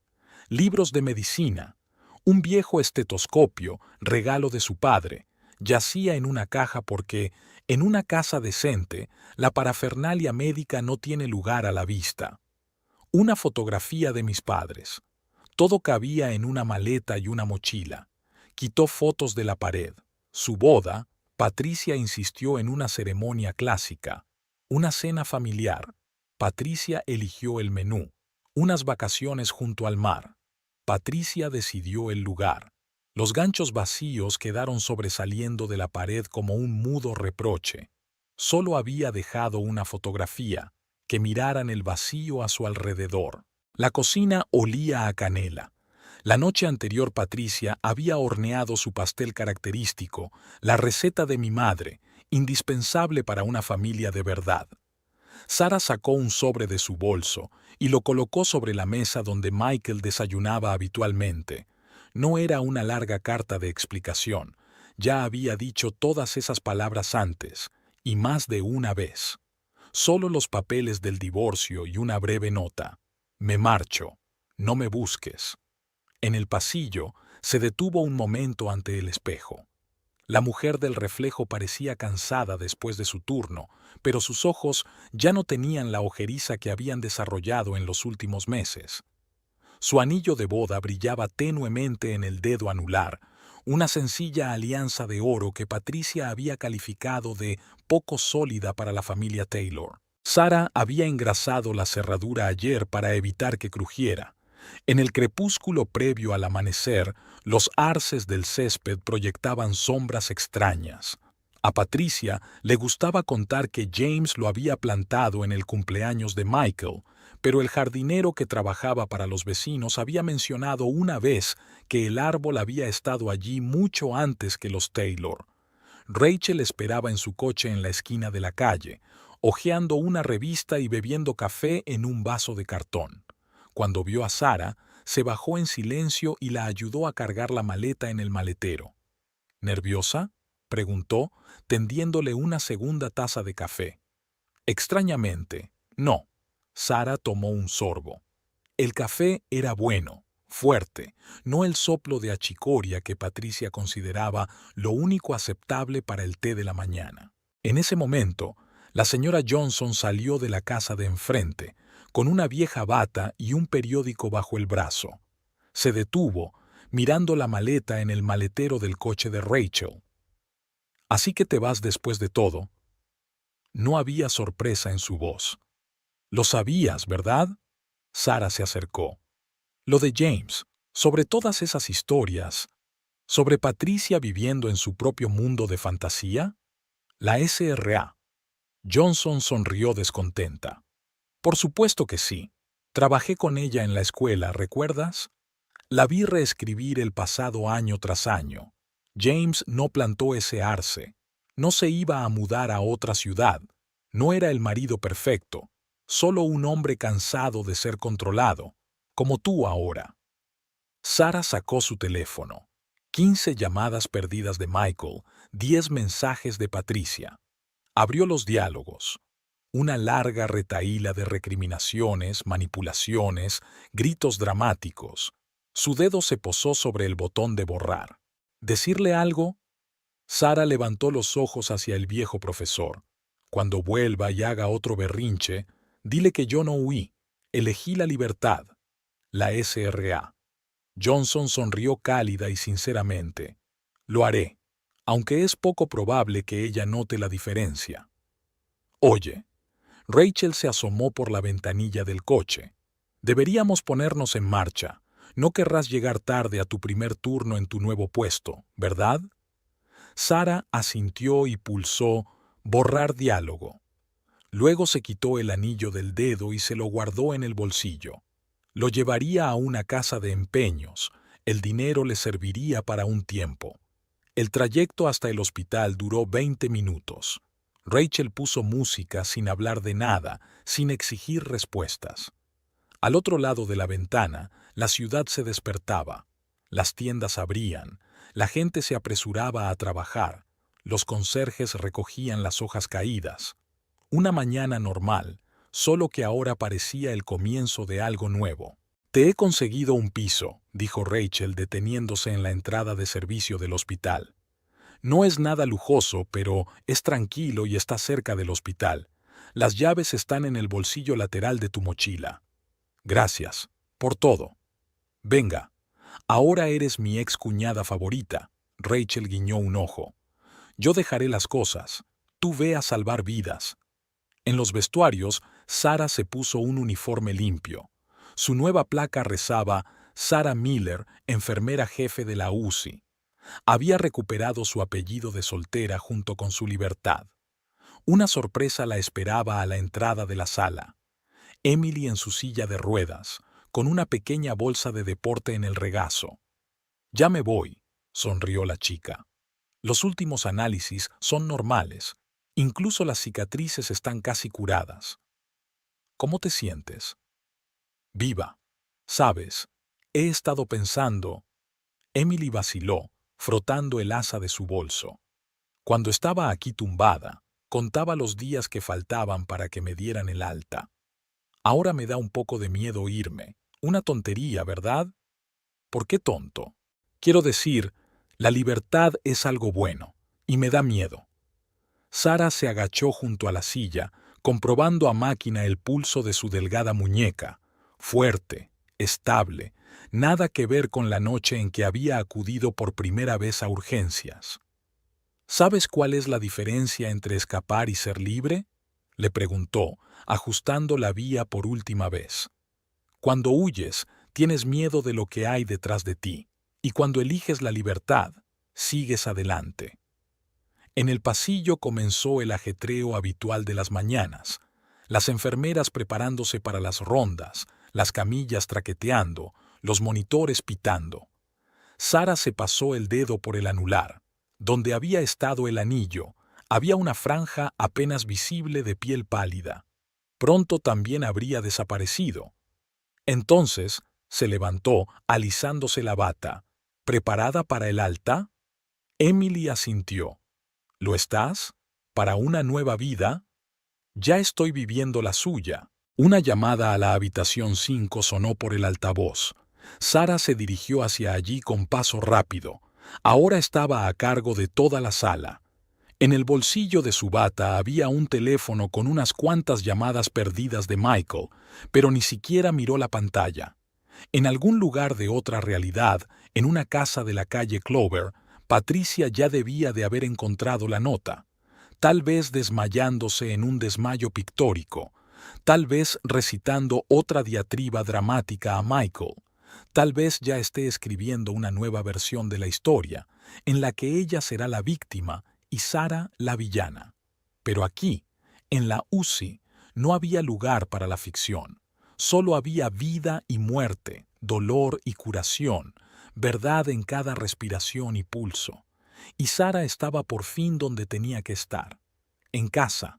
Libros de medicina, un viejo estetoscopio, regalo de su padre, yacía en una caja porque, en una casa decente, la parafernalia médica no tiene lugar a la vista. Una fotografía de mis padres. Todo cabía en una maleta y una mochila. Quitó fotos de la pared. Su boda, Patricia insistió en una ceremonia clásica. Una cena familiar. Patricia eligió el menú. Unas vacaciones junto al mar. Patricia decidió el lugar. Los ganchos vacíos quedaron sobresaliendo de la pared como un mudo reproche. Solo había dejado una fotografía, que miraran el vacío a su alrededor. La cocina olía a canela. La noche anterior Patricia había horneado su pastel característico, la receta de mi madre, indispensable para una familia de verdad. Sara sacó un sobre de su bolso y lo colocó sobre la mesa donde Michael desayunaba habitualmente. No era una larga carta de explicación. Ya había dicho todas esas palabras antes, y más de una vez. Solo los papeles del divorcio y una breve nota. Me marcho. No me busques. En el pasillo, se detuvo un momento ante el espejo. La mujer del reflejo parecía cansada después de su turno, pero sus ojos ya no tenían la ojeriza que habían desarrollado en los últimos meses. Su anillo de boda brillaba tenuemente en el dedo anular, una sencilla alianza de oro que Patricia había calificado de poco sólida para la familia Taylor. Sara había engrasado la cerradura ayer para evitar que crujiera. En el crepúsculo previo al amanecer, los arces del césped proyectaban sombras extrañas. A Patricia le gustaba contar que James lo había plantado en el cumpleaños de Michael, pero el jardinero que trabajaba para los vecinos había mencionado una vez que el árbol había estado allí mucho antes que los Taylor. Rachel esperaba en su coche en la esquina de la calle, hojeando una revista y bebiendo café en un vaso de cartón. Cuando vio a Sara, se bajó en silencio y la ayudó a cargar la maleta en el maletero. ¿Nerviosa?, preguntó, tendiéndole una segunda taza de café. Extrañamente, no. Sara tomó un sorbo. El café era bueno, fuerte, no el soplo de achicoria que Patricia consideraba lo único aceptable para el té de la mañana. En ese momento, la señora Johnson salió de la casa de enfrente, con una vieja bata y un periódico bajo el brazo. Se detuvo, mirando la maleta en el maletero del coche de Rachel. «¿Así que te vas después de todo?» No había sorpresa en su voz. «Lo sabías, ¿verdad?» Sara se acercó. «Lo de James, sobre todas esas historias, sobre Patricia viviendo en su propio mundo de fantasía. La SRA». Johnson sonrió descontenta. «Por supuesto que sí. Trabajé con ella en la escuela, ¿recuerdas? La vi reescribir el pasado año tras año. James no plantó ese arce. No se iba a mudar a otra ciudad. No era el marido perfecto. Solo un hombre cansado de ser controlado, como tú ahora». Sara sacó su teléfono. 15 llamadas perdidas de Michael, 10 mensajes de Patricia. Abrió los diálogos. Una larga retahíla de recriminaciones, manipulaciones, gritos dramáticos. Su dedo se posó sobre el botón de borrar. ¿Decirle algo? Sara levantó los ojos hacia el viejo profesor. «Cuando vuelva y haga otro berrinche, dile que yo no huí. Elegí la libertad. La SRA». Johnson sonrió cálida y sinceramente. «Lo haré, aunque es poco probable que ella note la diferencia». «Oye». Rachel se asomó por la ventanilla del coche. «Deberíamos ponernos en marcha. No querrás llegar tarde a tu primer turno en tu nuevo puesto, ¿verdad?» Sara asintió y pulsó «Borrar diálogo». Luego se quitó el anillo del dedo y se lo guardó en el bolsillo. Lo llevaría a una casa de empeños. El dinero le serviría para un tiempo. El trayecto hasta el hospital duró 20 minutos. Rachel puso música sin hablar de nada, sin exigir respuestas. Al otro lado de la ventana, la ciudad se despertaba. Las tiendas abrían, la gente se apresuraba a trabajar, los conserjes recogían las hojas caídas. Una mañana normal, solo que ahora parecía el comienzo de algo nuevo. «Te he conseguido un piso», dijo Rachel deteniéndose en la entrada de servicio del hospital. «No es nada lujoso, pero es tranquilo y está cerca del hospital. Las llaves están en el bolsillo lateral de tu mochila». «Gracias. Por todo». «Venga. Ahora eres mi excuñada favorita». Rachel guiñó un ojo. «Yo dejaré las cosas. Tú ve a salvar vidas». En los vestuarios, Sara se puso un uniforme limpio. Su nueva placa rezaba «Sara Miller, enfermera jefe de la UCI». Había recuperado su apellido de soltera junto con su libertad. Una sorpresa la esperaba a la entrada de la sala. Emily en su silla de ruedas, con una pequeña bolsa de deporte en el regazo. «Ya me voy», sonrió la chica. «Los últimos análisis son normales. Incluso las cicatrices están casi curadas». ¿Cómo te sientes? Viva. Sabes, he estado pensando. Emily vaciló, frotando el asa de su bolso. Cuando estaba aquí tumbada, contaba los días que faltaban para que me dieran el alta. Ahora me da un poco de miedo irme. Una tontería, ¿verdad? ¿Por qué tonto? Quiero decir, la libertad es algo bueno, y me da miedo. Sara se agachó junto a la silla, comprobando a máquina el pulso de su delgada muñeca, fuerte, estable, nada que ver con la noche en que había acudido por primera vez a urgencias. ¿Sabes cuál es la diferencia entre escapar y ser libre? Le preguntó, ajustando la vía por última vez. Cuando huyes, tienes miedo de lo que hay detrás de ti, y cuando eliges la libertad, sigues adelante. En el pasillo comenzó el ajetreo habitual de las mañanas, las enfermeras preparándose para las rondas, las camillas traqueteando, los monitores pitando. Sara se pasó el dedo por el anular. Donde había estado el anillo, había una franja apenas visible de piel pálida. Pronto también habría desaparecido. Entonces se levantó, alisándose la bata. ¿Preparada para el alta? Emily asintió. ¿Lo estás? ¿Para una nueva vida? Ya estoy viviendo la suya. Una llamada a la habitación 5 sonó por el altavoz. Sara se dirigió hacia allí con paso rápido. Ahora estaba a cargo de toda la sala. En el bolsillo de su bata había un teléfono con unas cuantas llamadas perdidas de Michael, pero ni siquiera miró la pantalla. En algún lugar de otra realidad, en una casa de la calle Clover, Patricia ya debía de haber encontrado la nota, tal vez desmayándose en un desmayo pictórico, tal vez recitando otra diatriba dramática a Michael, tal vez ya esté escribiendo una nueva versión de la historia, en la que ella será la víctima y Sara la villana. Pero aquí, en la UCI, no había lugar para la ficción. Solo había vida y muerte, dolor y curación, verdad en cada respiración y pulso. Y Sara estaba por fin donde tenía que estar, en casa,